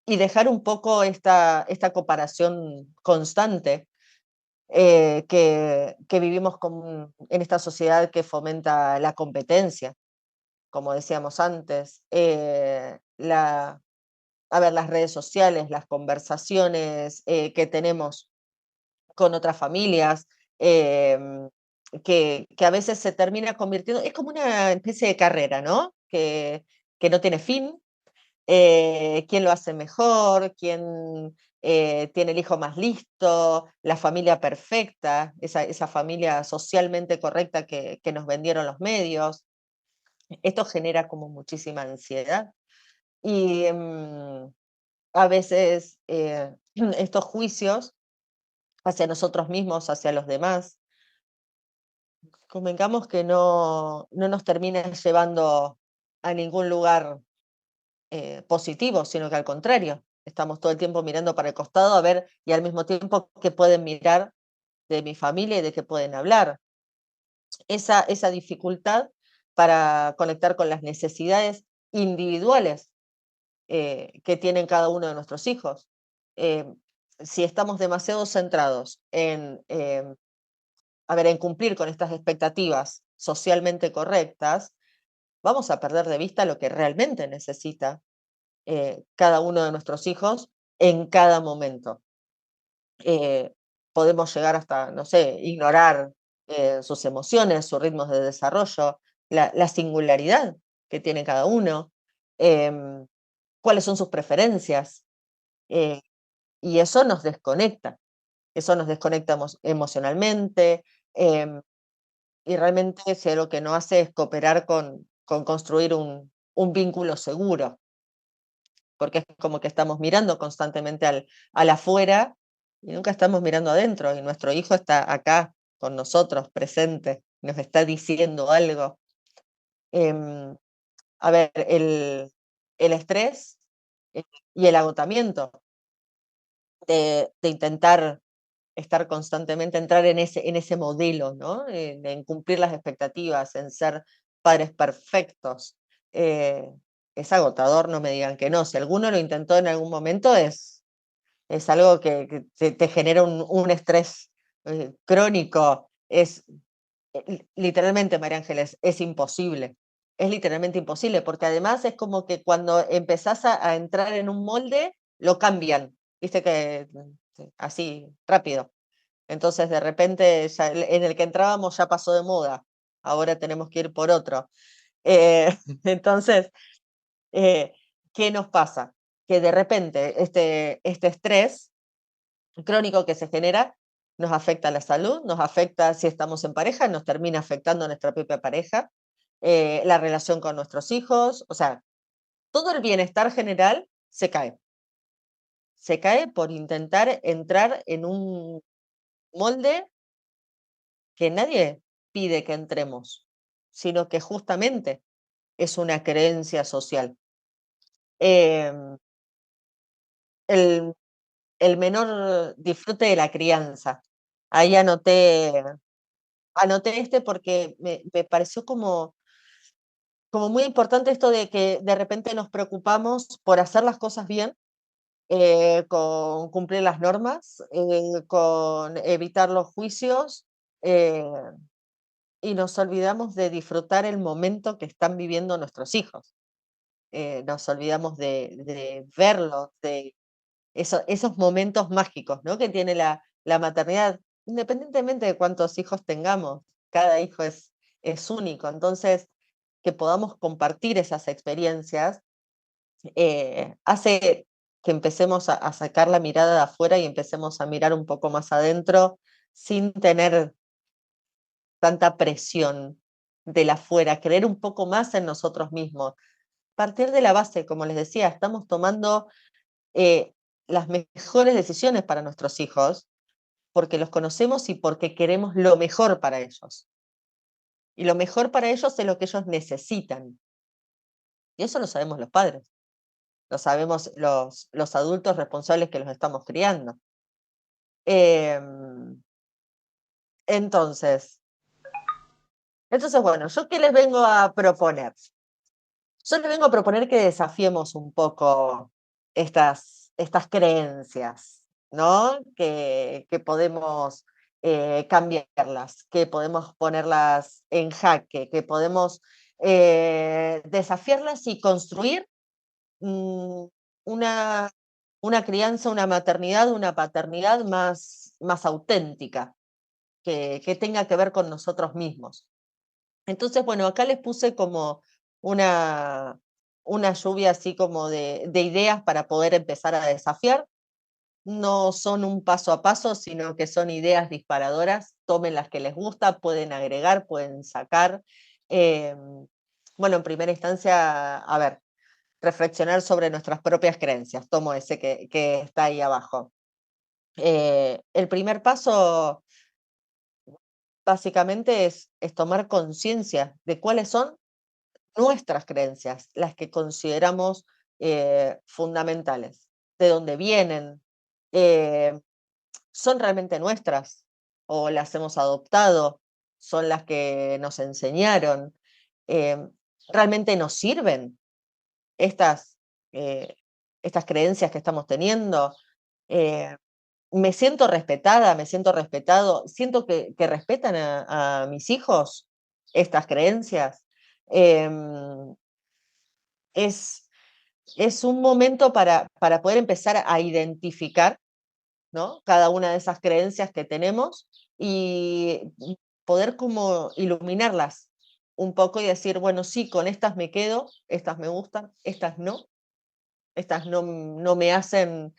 y dejar un poco esta comparación constante que vivimos en esta sociedad que fomenta la competencia, como decíamos antes, a ver, las redes sociales, las conversaciones que tenemos con otras familias, que a veces se termina convirtiendo, es como una especie de carrera, ¿no? Que no tiene fin, quién lo hace mejor, quién tiene el hijo más listo, la familia perfecta, esa familia socialmente correcta que nos vendieron los medios. Esto genera como muchísima ansiedad y a veces estos juicios hacia nosotros mismos, hacia los demás, convengamos que no nos terminan llevando a ningún lugar positivo, sino que al contrario, estamos todo el tiempo mirando para el costado a ver y al mismo tiempo qué pueden mirar de mi familia y de qué pueden hablar. Esa dificultad para conectar con las necesidades individuales que tienen cada uno de nuestros hijos. Eh, si estamos demasiado centrados a ver, en cumplir con estas expectativas socialmente correctas, vamos a perder de vista lo que realmente necesita cada uno de nuestros hijos en cada momento. Eh, Podemos llegar hasta, no sé, ignorar sus emociones, sus ritmos de desarrollo, la singularidad que tiene cada uno, em, cuáles son sus preferencias. eh, y eso nos desconecta emocionalmente, em, y realmente si lo que no hace es cooperar con construir un vínculo seguro, porque es como que estamos mirando constantemente al afuera y nunca estamos mirando adentro, y nuestro hijo está acá con nosotros, presente, nos está diciendo algo. Em, a ver, el estrés eh, y el agotamiento de intentar estar constantemente, entrar en ese modelo, ¿no? En cumplir las expectativas, en ser padres perfectos. Eh, es agotador, no me digan que no. Si alguno lo intentó en algún momento, es algo que te genera un estrés crónico. Literalmente, María Ángeles, es imposible. Es literalmente imposible, porque además es como que cuando empezás a entrar en un molde, lo cambian, viste que así, rápido. Entonces, de repente, en el que entrábamos ya pasó de moda, ahora tenemos que ir por otro. Eh, entonces, eh, ¿qué nos pasa? Que de repente este estrés crónico que se genera nos afecta a la salud, nos afecta si estamos en pareja, nos termina afectando a nuestra propia pareja, la relación con nuestros hijos, o sea, todo el bienestar general se cae. Se cae por intentar entrar en un molde que nadie pide que entremos, sino que justamente es una creencia social. Em, el, el menor disfrute de la crianza. Ahí anoté porque me pareció como muy importante esto de que de repente nos preocupamos por hacer las cosas bien, con cumplir las normas, con evitar los juicios, eh, y nos olvidamos de disfrutar el momento que están viviendo nuestros hijos. Nos olvidamos de verlos, de esos momentos mágicos, ¿no? Que tiene la maternidad, independientemente de cuántos hijos tengamos, cada hijo es único. Entonces, que podamos compartir esas experiencias, hace que empecemos a sacar la mirada de afuera y empecemos a mirar un poco más adentro sin tener tanta presión del afuera, creer un poco más en nosotros mismos. Partir de la base, como les decía, estamos tomando las mejores decisiones para nuestros hijos porque los conocemos y porque queremos lo mejor para ellos. Y lo mejor para ellos es lo que ellos necesitan. Y eso lo sabemos los padres, lo sabemos los adultos responsables que los estamos criando. Em, entonces, bueno, ¿yo qué les vengo a proponer? Yo les vengo a proponer que desafiemos un poco estas creencias, ¿no? Que podemos cambiarlas, que podemos ponerlas en jaque, que podemos desafiarlas y construir mm, una, una crianza, una maternidad, una paternidad más auténtica, que tenga que ver con nosotros mismos. Entonces, bueno, acá les puse como una, una lluvia así como de ideas para poder empezar a desafiar. No son un paso a paso, sino que son ideas disparadoras. Tomen las que les gusta, pueden agregar, pueden sacar. Bueno, en primera instancia, a ver, reflexionar sobre nuestras propias creencias. Tomo ese que está ahí abajo. El primer paso básicamente es tomar conciencia de cuáles son nuestras creencias, las que consideramos fundamentales, de dónde vienen, eh, son realmente nuestras o las hemos adoptado, son las que nos enseñaron, eh, realmente nos sirven estas, eh, estas creencias que estamos teniendo. Eh, Me siento respetada, me siento respetado, siento que respetan a mis hijos estas creencias. Em, es, es un momento para poder empezar a identificar, ¿no? Cada una de esas creencias que tenemos y poder como iluminarlas un poco y decir, bueno, sí, con estas me quedo, estas me gustan, estas no me hacen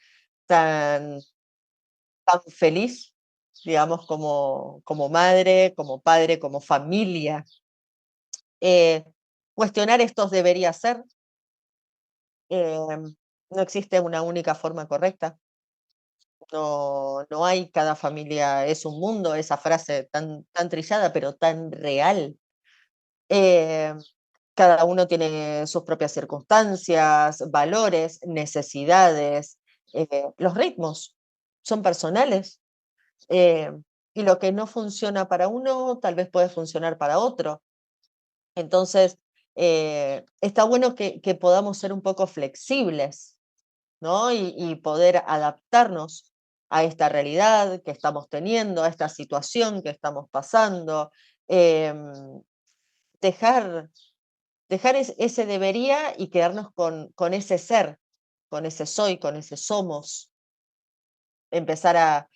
tan, tan feliz, digamos, como madre, como padre, como familia. Eh, Cuestionar estos debería ser. No existe una única forma correcta. No hay, cada familia es un mundo, esa frase tan trillada, pero tan real. Eh, Cada uno tiene sus propias circunstancias, valores, necesidades, los ritmos son personales. eh, y lo que no funciona para uno, tal vez puede funcionar para otro. Entonces, está bueno que podamos ser un poco flexibles, ¿no? Y poder adaptarnos a esta realidad que estamos teniendo, a esta situación que estamos pasando, em, dejar, dejar ese debería y quedarnos con ese ser, con ese soy, con ese somos, empezar a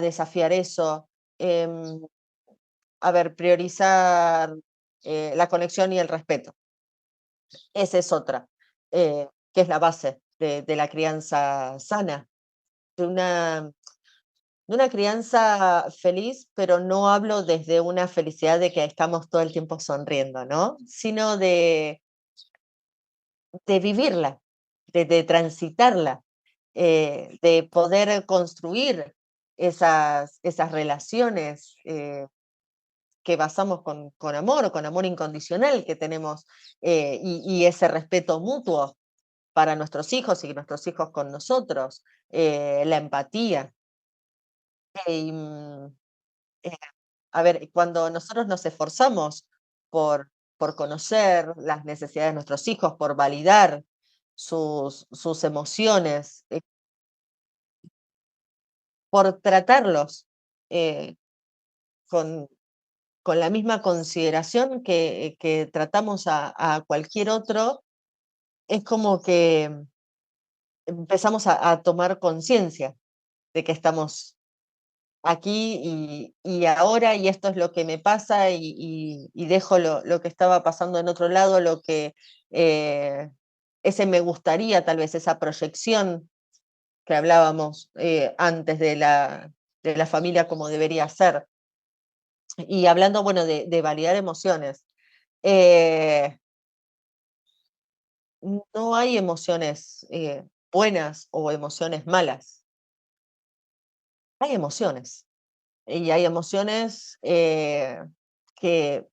desafiar eso, em, a ver, priorizar la conexión y el respeto. Esa es otra, que es la base de la crianza sana, de una crianza feliz, pero no hablo desde una felicidad de que estamos todo el tiempo sonriendo, ¿no? Sino de vivirla, de transitarla, de poder construir esas relaciones que basamos con amor incondicional que tenemos y ese respeto mutuo para nuestros hijos y nuestros hijos con nosotros, la empatía. Y, eh, a ver, cuando nosotros nos esforzamos por conocer las necesidades de nuestros hijos, por validar sus emociones, por tratarlos eh, con, con la misma consideración que tratamos a cualquier otro, es como que empezamos a tomar conciencia de que estamos aquí y ahora, y esto es lo que me pasa, y dejo lo que estaba pasando en otro lado, lo que ese me gustaría, tal vez esa proyección que hablábamos antes de la familia como debería ser. Y hablando, bueno, de validar emociones, no hay emociones buenas o emociones malas, hay emociones. Y hay emociones que,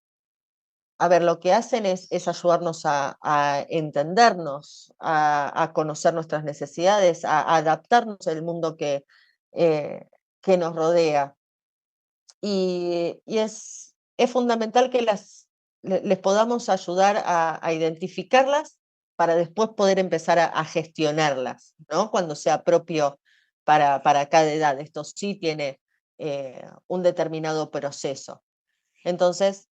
a ver, lo que hacen es ayudarnos a entendernos, a conocer nuestras necesidades, a adaptarnos al mundo que nos rodea. Y es fundamental que les podamos ayudar a identificarlas para después poder empezar a gestionarlas, ¿no? Cuando sea propio para cada edad. Esto sí tiene un determinado proceso. Entonces,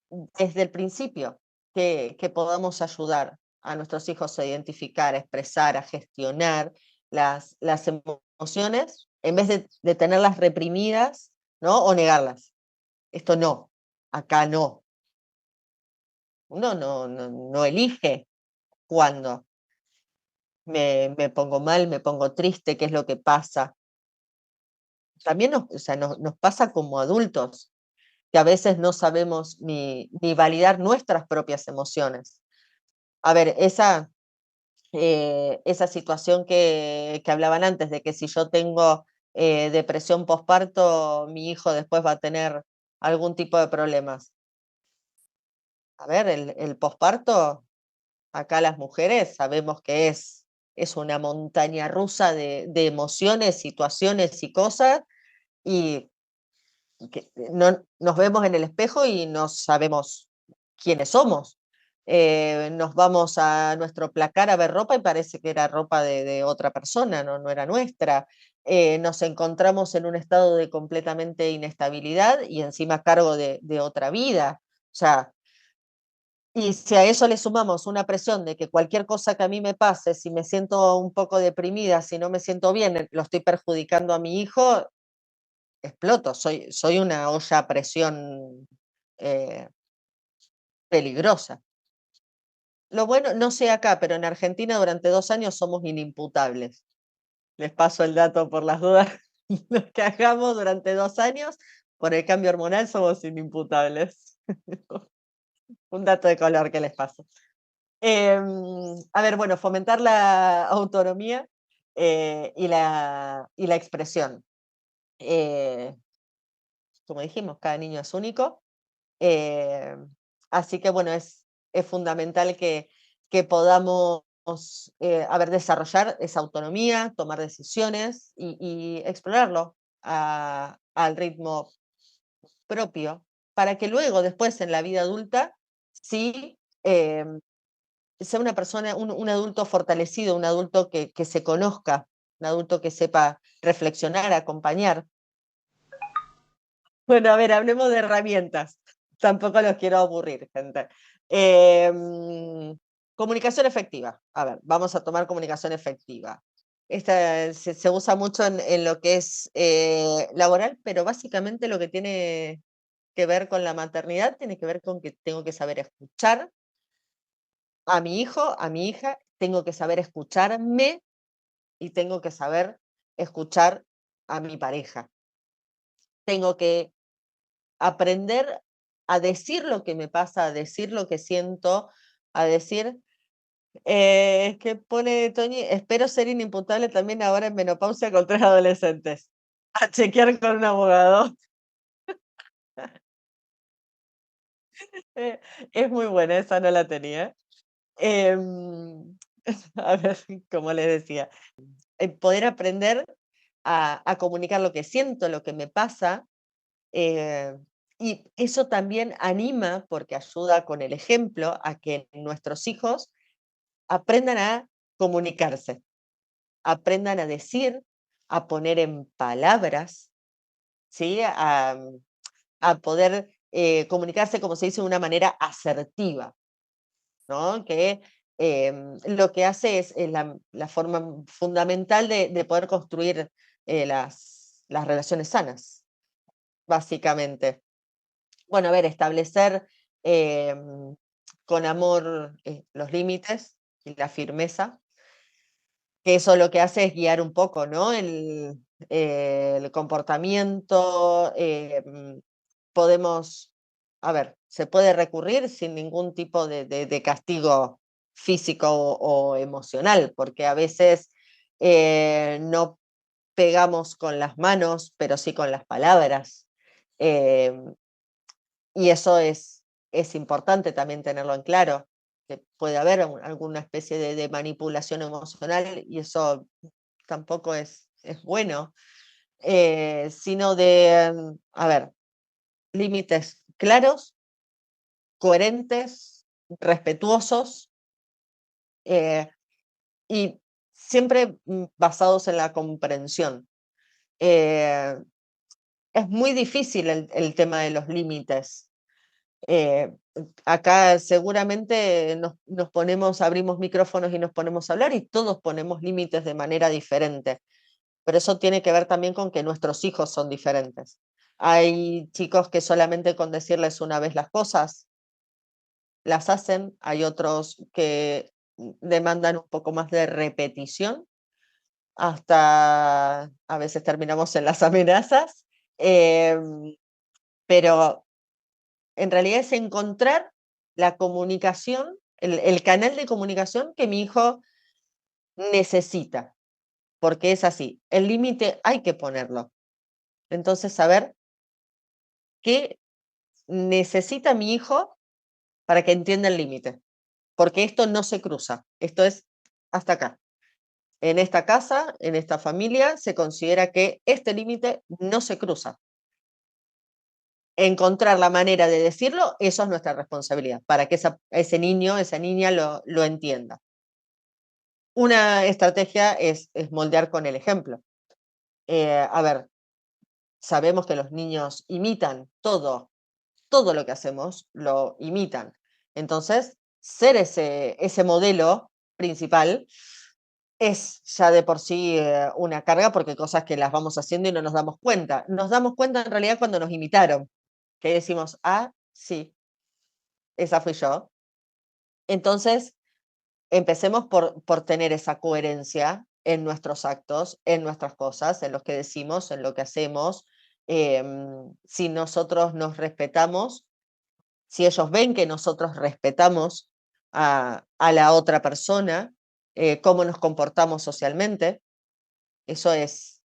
desde el principio, que podamos ayudar a nuestros hijos a identificar, a expresar, a gestionar las emociones, en vez de tenerlas reprimidas, ¿no? O negarlas. Esto no, acá no. Uno no elige cuándo. Me pongo mal, me pongo triste, qué es lo que pasa. También o sea, nos pasa como adultos, que a veces no sabemos ni validar nuestras propias emociones. A ver, esa situación que hablaban antes, de que si yo tengo depresión postparto, mi hijo después va a tener algún tipo de problemas. A ver, el posparto, acá las mujeres sabemos que es una montaña rusa de emociones, situaciones y cosas, y que no, nos vemos en el espejo y no sabemos quiénes somos. Nos vamos a nuestro placar a ver ropa y parece que era ropa de otra persona, no era nuestra. Nos encontramos en un estado de completamente inestabilidad y encima a cargo de otra vida. O sea, y si a eso le sumamos una presión de que cualquier cosa que a mí me pase, si me siento un poco deprimida, si no me siento bien, lo estoy perjudicando a mi hijo, exploto. Soy una olla a presión eh, peligrosa. Lo bueno, no sé acá, pero en Argentina durante 2 años somos inimputables. Les paso el dato por las dudas. Lo que hagamos durante 2 años, por el cambio hormonal, somos inimputables. Un dato de color que les paso. A ver, bueno, fomentar la autonomía y la expresión. Eh, Como dijimos, cada niño es único. eh, Así que, bueno, es fundamental que podamos, a ver, desarrollar esa autonomía, tomar decisiones y explorarlo al ritmo propio, para que luego, después, en la vida adulta, sí sea una persona, un adulto fortalecido, un adulto que se conozca, un adulto que sepa reflexionar, acompañar. Bueno, a ver, hablemos de herramientas. Tampoco los quiero aburrir, gente. Comunicación efectiva. A ver, vamos a tomar comunicación efectiva. Esta se usa mucho en lo que es laboral, pero básicamente lo que tiene que ver con la maternidad tiene que ver con que tengo que saber escuchar a mi hijo, a mi hija, tengo que saber escucharme y tengo que saber escuchar a mi pareja. Tengo que aprender a decir lo que me pasa, a decir lo que siento, a decir, que pone Toñi, espero ser inimputable también ahora en menopausia con 3 adolescentes. A chequear con un abogado. Eh, es muy buena, esa no la tenía. Em, a ver, como les decía, poder aprender a comunicar lo que siento, lo que me pasa, eh, y eso también anima, porque ayuda con el ejemplo, a que nuestros hijos aprendan a comunicarse, aprendan a decir, a poner en palabras, ¿sí? A poder comunicarse, como se dice, de una manera asertiva, ¿no? Que lo que hace es la forma fundamental de poder construir las relaciones sanas, básicamente. Bueno, a ver, establecer con amor los límites y la firmeza, que eso lo que hace es guiar un poco, ¿no? El comportamiento, podemos, a ver, se puede recurrir sin ningún tipo de castigo físico o emocional, porque a veces no pegamos con las manos, pero sí con las palabras. em, y eso es importante también tenerlo en claro, que puede haber alguna especie de manipulación emocional y eso tampoco es bueno, sino de, a ver, límites claros, coherentes, respetuosos eh, y siempre basados en la comprensión. Eh, es muy difícil el tema de los límites. Eh, acá seguramente nos ponemos, abrimos micrófonos y nos ponemos a hablar y todos ponemos límites de manera diferente, pero eso tiene que ver también con que nuestros hijos son diferentes. Hay chicos que solamente con decirles una vez las cosas las hacen, hay otros que demandan un poco más de repetición, hasta a veces terminamos en las amenazas, pero en realidad es encontrar la comunicación, el canal de comunicación que mi hijo necesita, porque es así, el límite hay que ponerlo. Entonces, saber qué necesita mi hijo para que entienda el límite, porque esto no se cruza, esto es hasta acá. En esta casa, en esta familia, se considera que este límite no se cruza. Encontrar la manera de decirlo, eso es nuestra responsabilidad, para que ese niño, esa niña lo entienda. Una estrategia es moldear con el ejemplo. A ver, sabemos que los niños imitan todo lo que hacemos, lo imitan. Entonces, ser ese modelo principal es ya de por sí una carga porque hay cosas que las vamos haciendo y no nos damos cuenta. Nos damos cuenta en realidad cuando nos imitaron, que decimos, ah, sí, esa fui yo. Entonces, empecemos por tener esa coherencia en nuestros actos, en nuestras cosas, en lo que decimos, en lo que hacemos. Si nosotros nos respetamos, si ellos ven que nosotros respetamos a la otra persona, cómo nos comportamos socialmente, eso es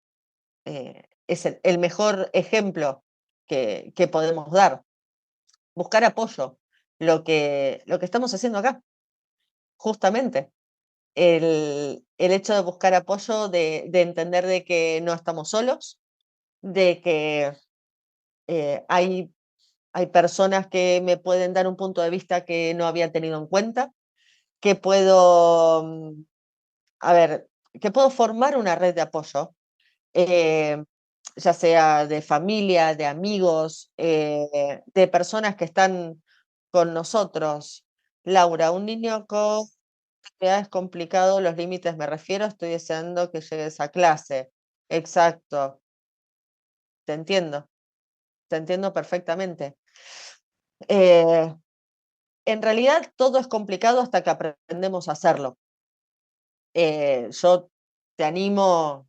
el mejor ejemplo que podemos dar. Buscar apoyo, lo que estamos haciendo acá, justamente. El hecho de buscar apoyo, de entender de que no estamos solos, de que hay personas que me pueden dar un punto de vista que no había tenido en cuenta, que puedo, a ver, que puedo formar una red de apoyo, eh, ya sea de familia, de amigos, de personas que están con nosotros. Laura, un niño con es complicado, los límites me refiero, estoy deseando que llegues a clase. Exacto, te entiendo perfectamente. Eh, en realidad todo es complicado hasta que aprendemos a hacerlo. Yo te animo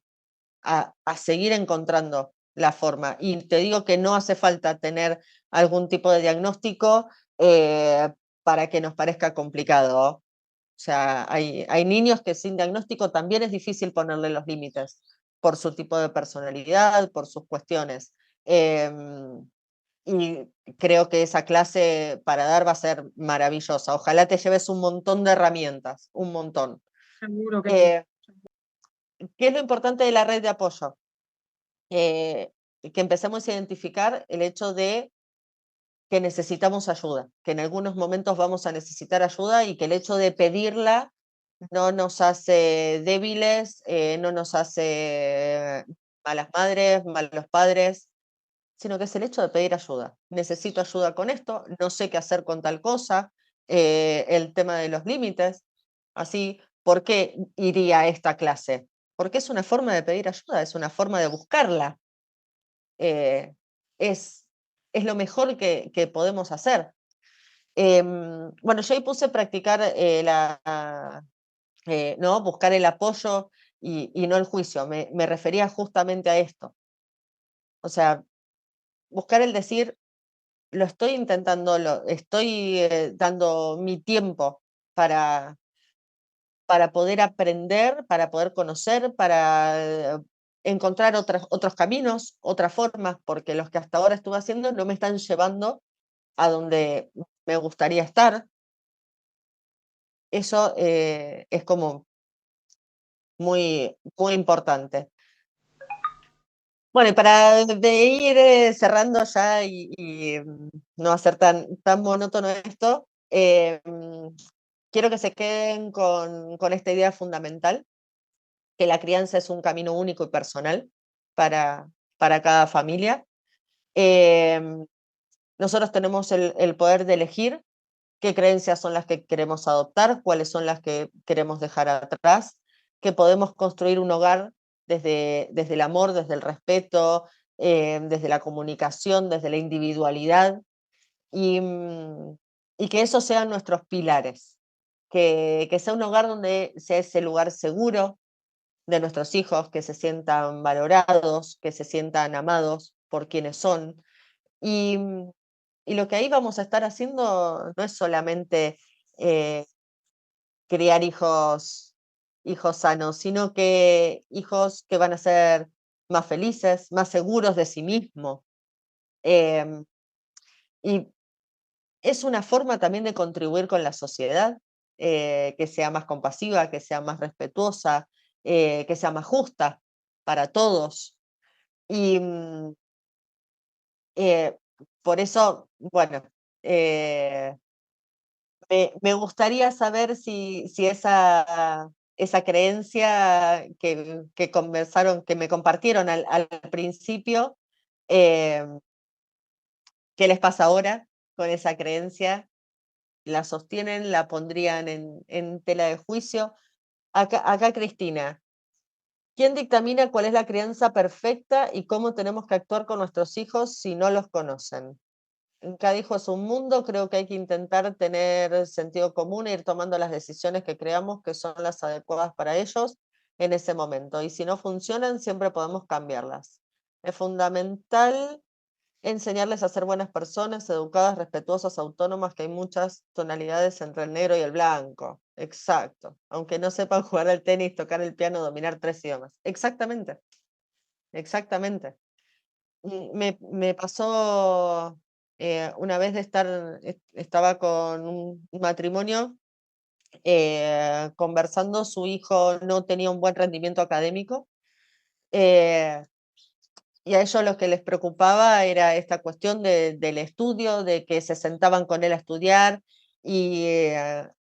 a seguir encontrando la forma y te digo que no hace falta tener algún tipo de diagnóstico para que nos parezca complicado. O sea, hay niños que sin diagnóstico también es difícil ponerle los límites por su tipo de personalidad, por sus cuestiones. Em, y creo que esa clase para dar va a ser maravillosa. Ojalá te lleves un montón de herramientas, un montón. Seguro que sí. ¿Qué es lo importante de la red de apoyo? Que empecemos a identificar el hecho de que necesitamos ayuda, que en algunos momentos vamos a necesitar ayuda y que el hecho de pedirla no nos hace débiles, no nos hace malas madres, malos padres, sino que es el hecho de pedir ayuda. Necesito ayuda con esto, no sé qué hacer con tal cosa, el tema de los límites, así, ¿por qué iría a esta clase? Porque es una forma de pedir ayuda, es una forma de buscarla. es lo mejor que podemos hacer. Bueno, yo ahí puse practicar ¿no? Buscar el apoyo y no el juicio. Me refería justamente a esto. O sea, buscar el decir, lo estoy intentando, estoy dando mi tiempo para, para poder aprender, para poder conocer, para encontrar otros caminos, otras formas, porque los que hasta ahora estuve haciendo no me están llevando a donde me gustaría estar. Eso es como muy, muy importante. Bueno, y para ir cerrando ya y no hacer tan monótono esto, quiero que se queden con esta idea fundamental, que la crianza es un camino único y personal para cada familia. Nosotros tenemos el poder de elegir qué creencias son las que queremos adoptar, cuáles son las que queremos dejar atrás, que podemos construir un hogar desde el amor, desde el respeto, desde la comunicación, desde la individualidad, y que esos sean nuestros pilares, que sea un hogar donde sea ese lugar seguro de nuestros hijos, que se sientan valorados, que se sientan amados por quienes son. Y, y lo que ahí vamos a estar haciendo no es solamente eh, criar hijos sanos, sino que hijos que van a ser más felices, más seguros de sí mismos. Y es una forma también de contribuir con la sociedad, que sea más compasiva, que sea más respetuosa, que sea más justa para todos. Y eh, por eso, bueno, eh, me gustaría saber si esa creencia que conversaron, que me compartieron al principio, eh, ¿qué les pasa ahora con esa creencia? ¿La sostienen? ¿La pondrían en tela de juicio? Acá Cristina, ¿quién dictamina cuál es la crianza perfecta y cómo tenemos que actuar con nuestros hijos si no los conocen? Cada hijo es un mundo, creo que hay que intentar tener sentido común e ir tomando las decisiones que creamos que son las adecuadas para ellos en ese momento. Y si no funcionan, siempre podemos cambiarlas. Es fundamental enseñarles a ser buenas personas, educadas, respetuosas, autónomas, que hay muchas tonalidades entre el negro y el blanco. Exacto. Aunque no sepan jugar al tenis, tocar el piano, dominar 3 idiomas. Exactamente. Exactamente. Me pasó una vez estaba con un matrimonio conversando, su hijo no tenía un buen rendimiento académico, eh, y a ellos lo que les preocupaba era esta cuestión del estudio, de que se sentaban con él a estudiar y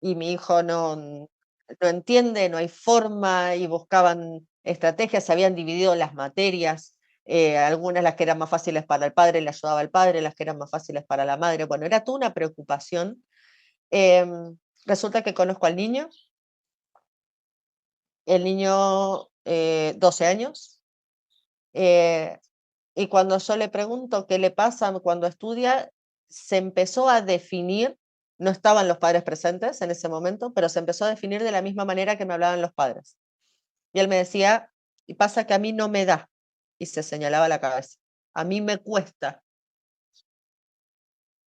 mi hijo no entiende, no hay forma, y buscaban estrategias, se habían dividido las materias, algunas las que eran más fáciles para el padre le ayudaba al padre, las que eran más fáciles para la madre. Bueno, era toda una preocupación. Resulta que conozco al niño, el niño 12 años, eh, y cuando yo le pregunto qué le pasa cuando estudia, se empezó a definir, no estaban los padres presentes en ese momento, pero se empezó a definir de la misma manera que me hablaban los padres. Y él me decía, y pasa que a mí no me da, y se señalaba la cabeza, a mí me cuesta.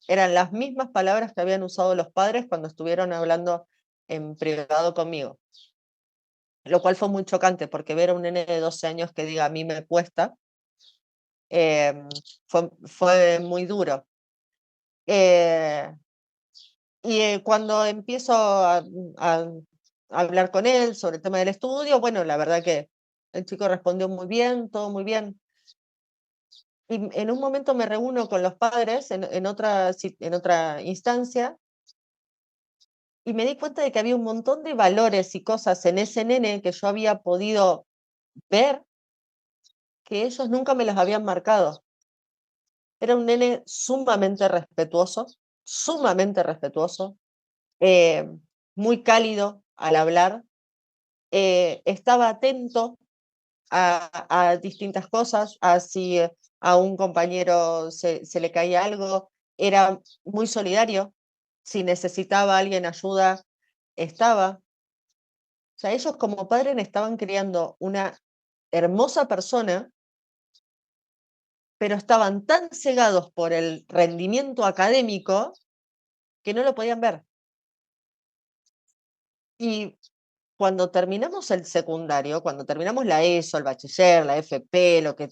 Eran las mismas palabras que habían usado los padres cuando estuvieron hablando en privado conmigo, lo cual fue muy chocante, porque ver a un nene de 12 años que diga a mí me cuesta, fue muy duro. Eh, y cuando empiezo a hablar con él sobre el tema del estudio, bueno, la verdad que el chico respondió muy bien, todo muy bien. Y en un momento me reúno con los padres en otra instancia y me di cuenta de que había un montón de valores y cosas en ese nene que yo había podido ver que ellos nunca me los habían marcado. Era un nene sumamente respetuoso, eh, muy cálido al hablar, estaba atento a distintas cosas, a si a un compañero se le caía algo, era muy solidario, si necesitaba alguien ayuda, estaba. O sea, ellos como padres estaban criando una hermosa persona, pero estaban tan cegados por el rendimiento académico que no lo podían ver. Y cuando terminamos el secundario, cuando terminamos la ESO, el bachiller, la FP, lo que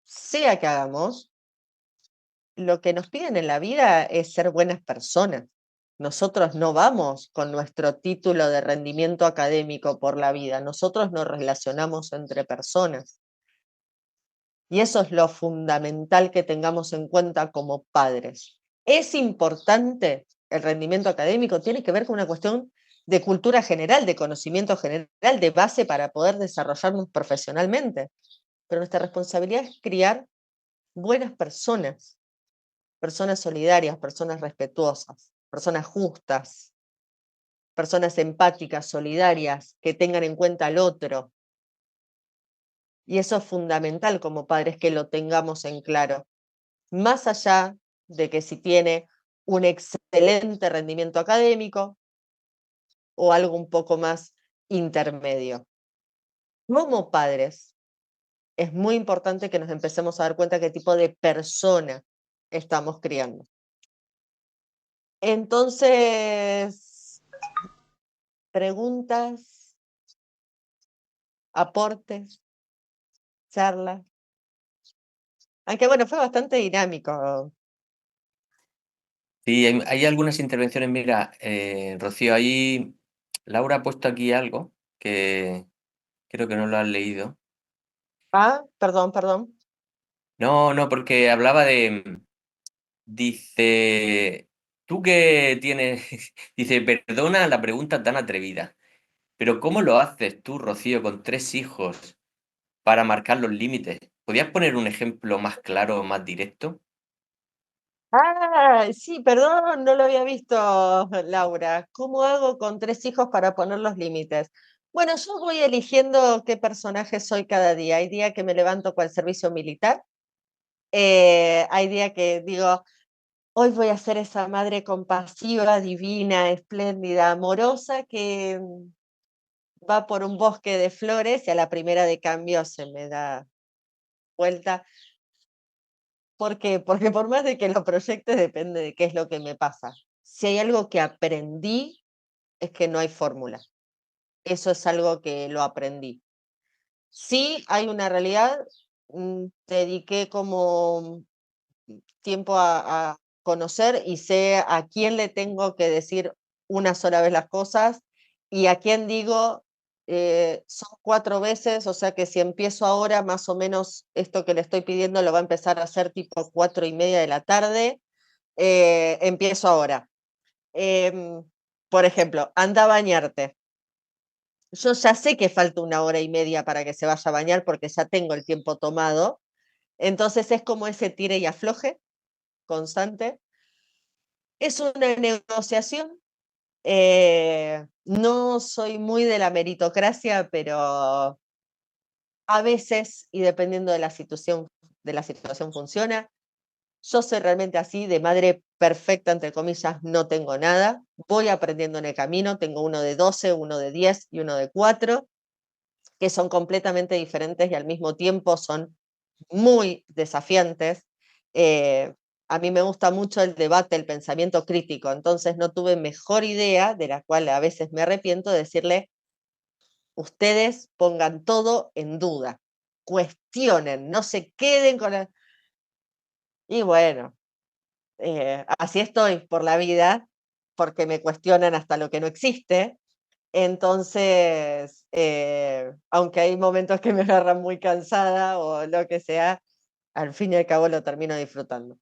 sea que hagamos, lo que nos piden en la vida es ser buenas personas. Nosotros no vamos con nuestro título de rendimiento académico por la vida, nosotros nos relacionamos entre personas. Y eso es lo fundamental que tengamos en cuenta como padres. Es importante el rendimiento académico, tiene que ver con una cuestión de cultura general, de conocimiento general, de base para poder desarrollarnos profesionalmente. Pero nuestra responsabilidad es criar buenas personas, personas solidarias, personas respetuosas, personas justas, personas empáticas, solidarias, que tengan en cuenta al otro. Y eso es fundamental como padres que lo tengamos en claro. Más allá de que si tiene un excelente rendimiento académico o algo un poco más intermedio. Como padres, es muy importante que nos empecemos a dar cuenta qué tipo de persona estamos criando. Entonces, preguntas, aportes, charlas. Aunque bueno, fue bastante dinámico. Sí, hay algunas intervenciones. Mira, Rocío, ahí Laura ha puesto aquí algo que creo que no lo has leído. Ah, perdón. No, porque hablaba dice, tú que tienes, dice, perdona la pregunta tan atrevida, pero ¿cómo lo haces tú, Rocío, con 3 hijos para marcar los límites? ¿Podrías poner un ejemplo más claro, más directo? Ah, sí, perdón, no lo había visto, Laura. ¿Cómo hago con 3 hijos para poner los límites? Bueno, yo voy eligiendo qué personaje soy cada día. Hay día que me levanto con el servicio militar, hay día que digo, hoy voy a ser esa madre compasiva, divina, espléndida, amorosa, que va por un bosque de flores y a la primera de cambio se me da vuelta. ¿Por qué? Porque por más de que lo proyecte, depende de qué es lo que me pasa. Si hay algo que aprendí, es que no hay fórmula. Eso es algo que lo aprendí. Sí hay una realidad, dediqué como tiempo a conocer y sé a quién le tengo que decir una sola vez las cosas y a quién digo, son 4 veces, o sea que si empiezo ahora, más o menos esto que le estoy pidiendo lo va a empezar a hacer tipo 4:30 de la tarde, empiezo ahora. Em, por ejemplo, anda a bañarte. Yo ya sé que falta 1 hora y media para que se vaya a bañar porque ya tengo el tiempo tomado, entonces es como ese tire y afloje constante. Es una negociación. No soy muy de la meritocracia, pero a veces, y dependiendo de la situación funciona. Yo soy realmente así, de madre perfecta, entre comillas, no tengo nada. Voy aprendiendo en el camino. Tengo uno de 12, uno de 10 y uno de 4, que son completamente diferentes y al mismo tiempo son muy desafiantes. Eh, a mí me gusta mucho el debate, el pensamiento crítico, entonces no tuve mejor idea, de la cual a veces me arrepiento, de decirle, ustedes pongan todo en duda, cuestionen, no se queden con la... Y bueno, así estoy por la vida, porque me cuestionan hasta lo que no existe. Entonces, aunque hay momentos que me agarran muy cansada o lo que sea, al fin y al cabo lo termino disfrutando.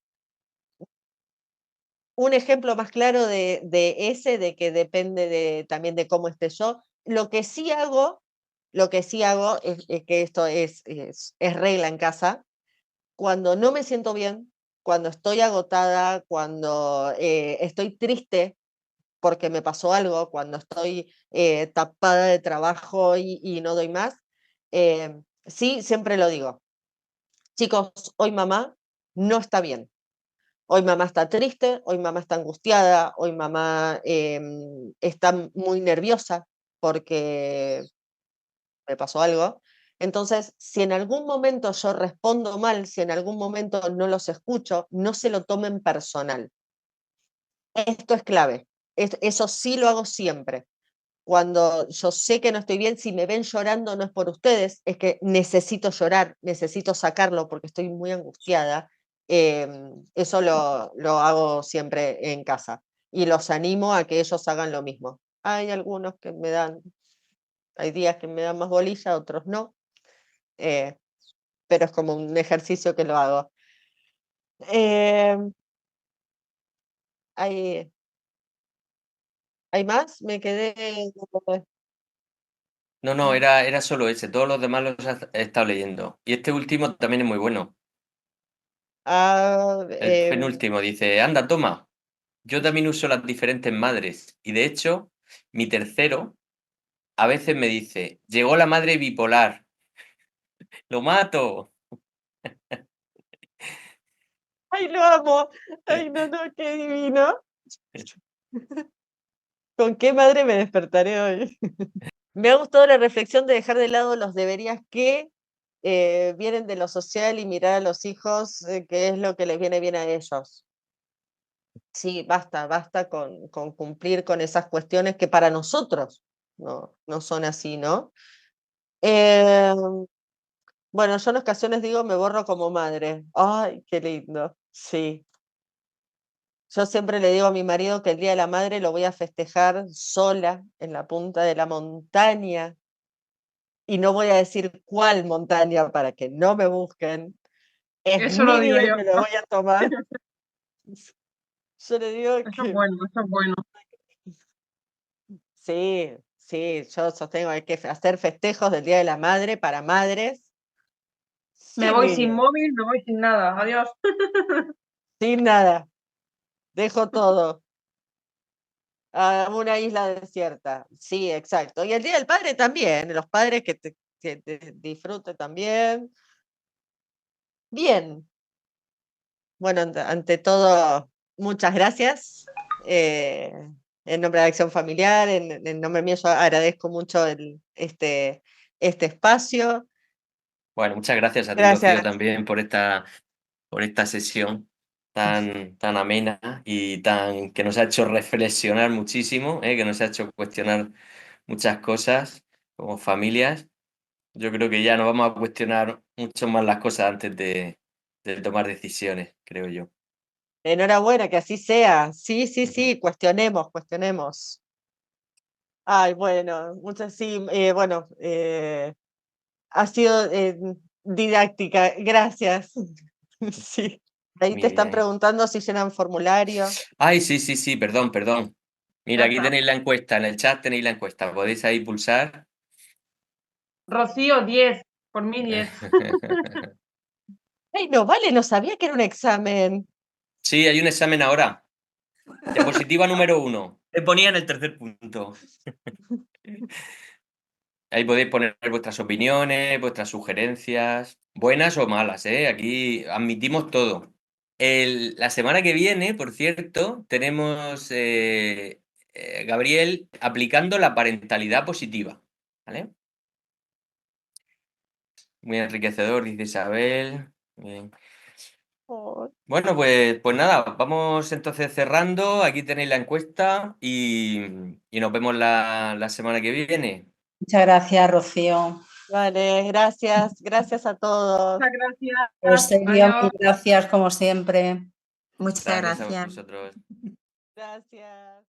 Un ejemplo más claro de que depende también de cómo esté yo. Lo que sí hago es que esto es regla en casa. Cuando no me siento bien, cuando estoy agotada, cuando estoy triste porque me pasó algo, cuando estoy tapada de trabajo y no doy más, Sí, siempre lo digo. Chicos, hoy mamá no está bien. Hoy mamá está triste, hoy mamá está angustiada, hoy mamá está muy nerviosa porque me pasó algo. Entonces, si en algún momento yo respondo mal, si en algún momento no los escucho, no se lo tomen personal. Esto es clave. Eso sí lo hago siempre. Cuando yo sé que no estoy bien, si me ven llorando no es por ustedes, es que necesito llorar, necesito sacarlo porque estoy muy angustiada. Eso lo hago siempre en casa y los animo a que ellos hagan lo mismo. Hay algunos que me dan, hay días que me dan más bolilla, otros no, eh, pero es como un ejercicio que lo hago. Em, ¿hay, ¿Hay más? Me quedé... No, era solo ese, todos los demás los he estado leyendo. Y este último también es muy bueno. Ah, El penúltimo dice, anda, toma. Yo también uso las diferentes madres. Y de hecho, mi tercero a veces me dice, llegó la madre bipolar. ¡Lo mato! ¡Ay, lo amo! ¡Ay, no, no, qué divino! ¿Con qué madre me despertaré hoy? Me ha gustado la reflexión de dejar de lado los deberías que vienen de lo social y mirar a los hijos qué es lo que les viene bien a ellos. Sí, basta con cumplir con esas cuestiones que para nosotros no son así, ¿no? Eh, bueno, yo en ocasiones digo, me borro como madre. Ay, qué lindo. Sí. Yo siempre le digo a mi marido que el Día de la Madre lo voy a festejar sola en la punta de la montaña y no voy a decir cuál montaña para que no me busquen. Es Eso lo mi digo día y yo. me lo voy a tomar. Yo le digo Eso es que bueno, eso es bueno. sí, sí, yo sostengo, hay que hacer festejos del Día de la Madre para madres Me sin voy sin niños, móvil, me voy sin nada. Adiós. sin nada. Dejo todo a una isla desierta. Sí, exacto. Y el Día del Padre también, los padres que te disfruten también. Bien, bueno, ante todo, muchas gracias. En nombre de Acción Familiar, en nombre mío, yo agradezco mucho este espacio. Bueno, muchas gracias a ti, Rocío, Gracias. también por esta sesión tan amena y que nos ha hecho reflexionar muchísimo, que nos ha hecho cuestionar muchas cosas como familias. Yo creo que ya nos vamos a cuestionar mucho más las cosas antes de tomar decisiones, creo yo. Enhorabuena, que así sea. Sí, sí, Ujú. sí, cuestionemos. Ay, bueno, muchas sí, bueno, ha sido didáctica, gracias. Sí. Ahí te Muy están bien. preguntando si llenan formulario. Ay, sí, perdón. Mira, Ya aquí está. tenéis la encuesta, en el chat tenéis la encuesta, podéis ahí pulsar. Rocío, 10. Por mí, 10. Ay, no, vale, no sabía que era un examen. Sí, hay un examen ahora. Diapositiva número 1. Te ponía en el tercer punto. Ahí podéis poner vuestras opiniones, vuestras sugerencias, buenas o malas, ¿eh? Aquí admitimos todo. La semana que viene, por cierto, tenemos Gabriel aplicando la parentalidad positiva, ¿vale? Muy enriquecedor, dice Isabel. Bien. Oh, Bueno, pues nada, vamos entonces cerrando. Aquí tenéis la encuesta y nos vemos la semana que viene. Muchas gracias, Rocío. vale, gracias a todos. Muchas gracias. Eusebio, Adiós. mil gracias como siempre. Muchas Gracias a gracias. vosotros. Gracias.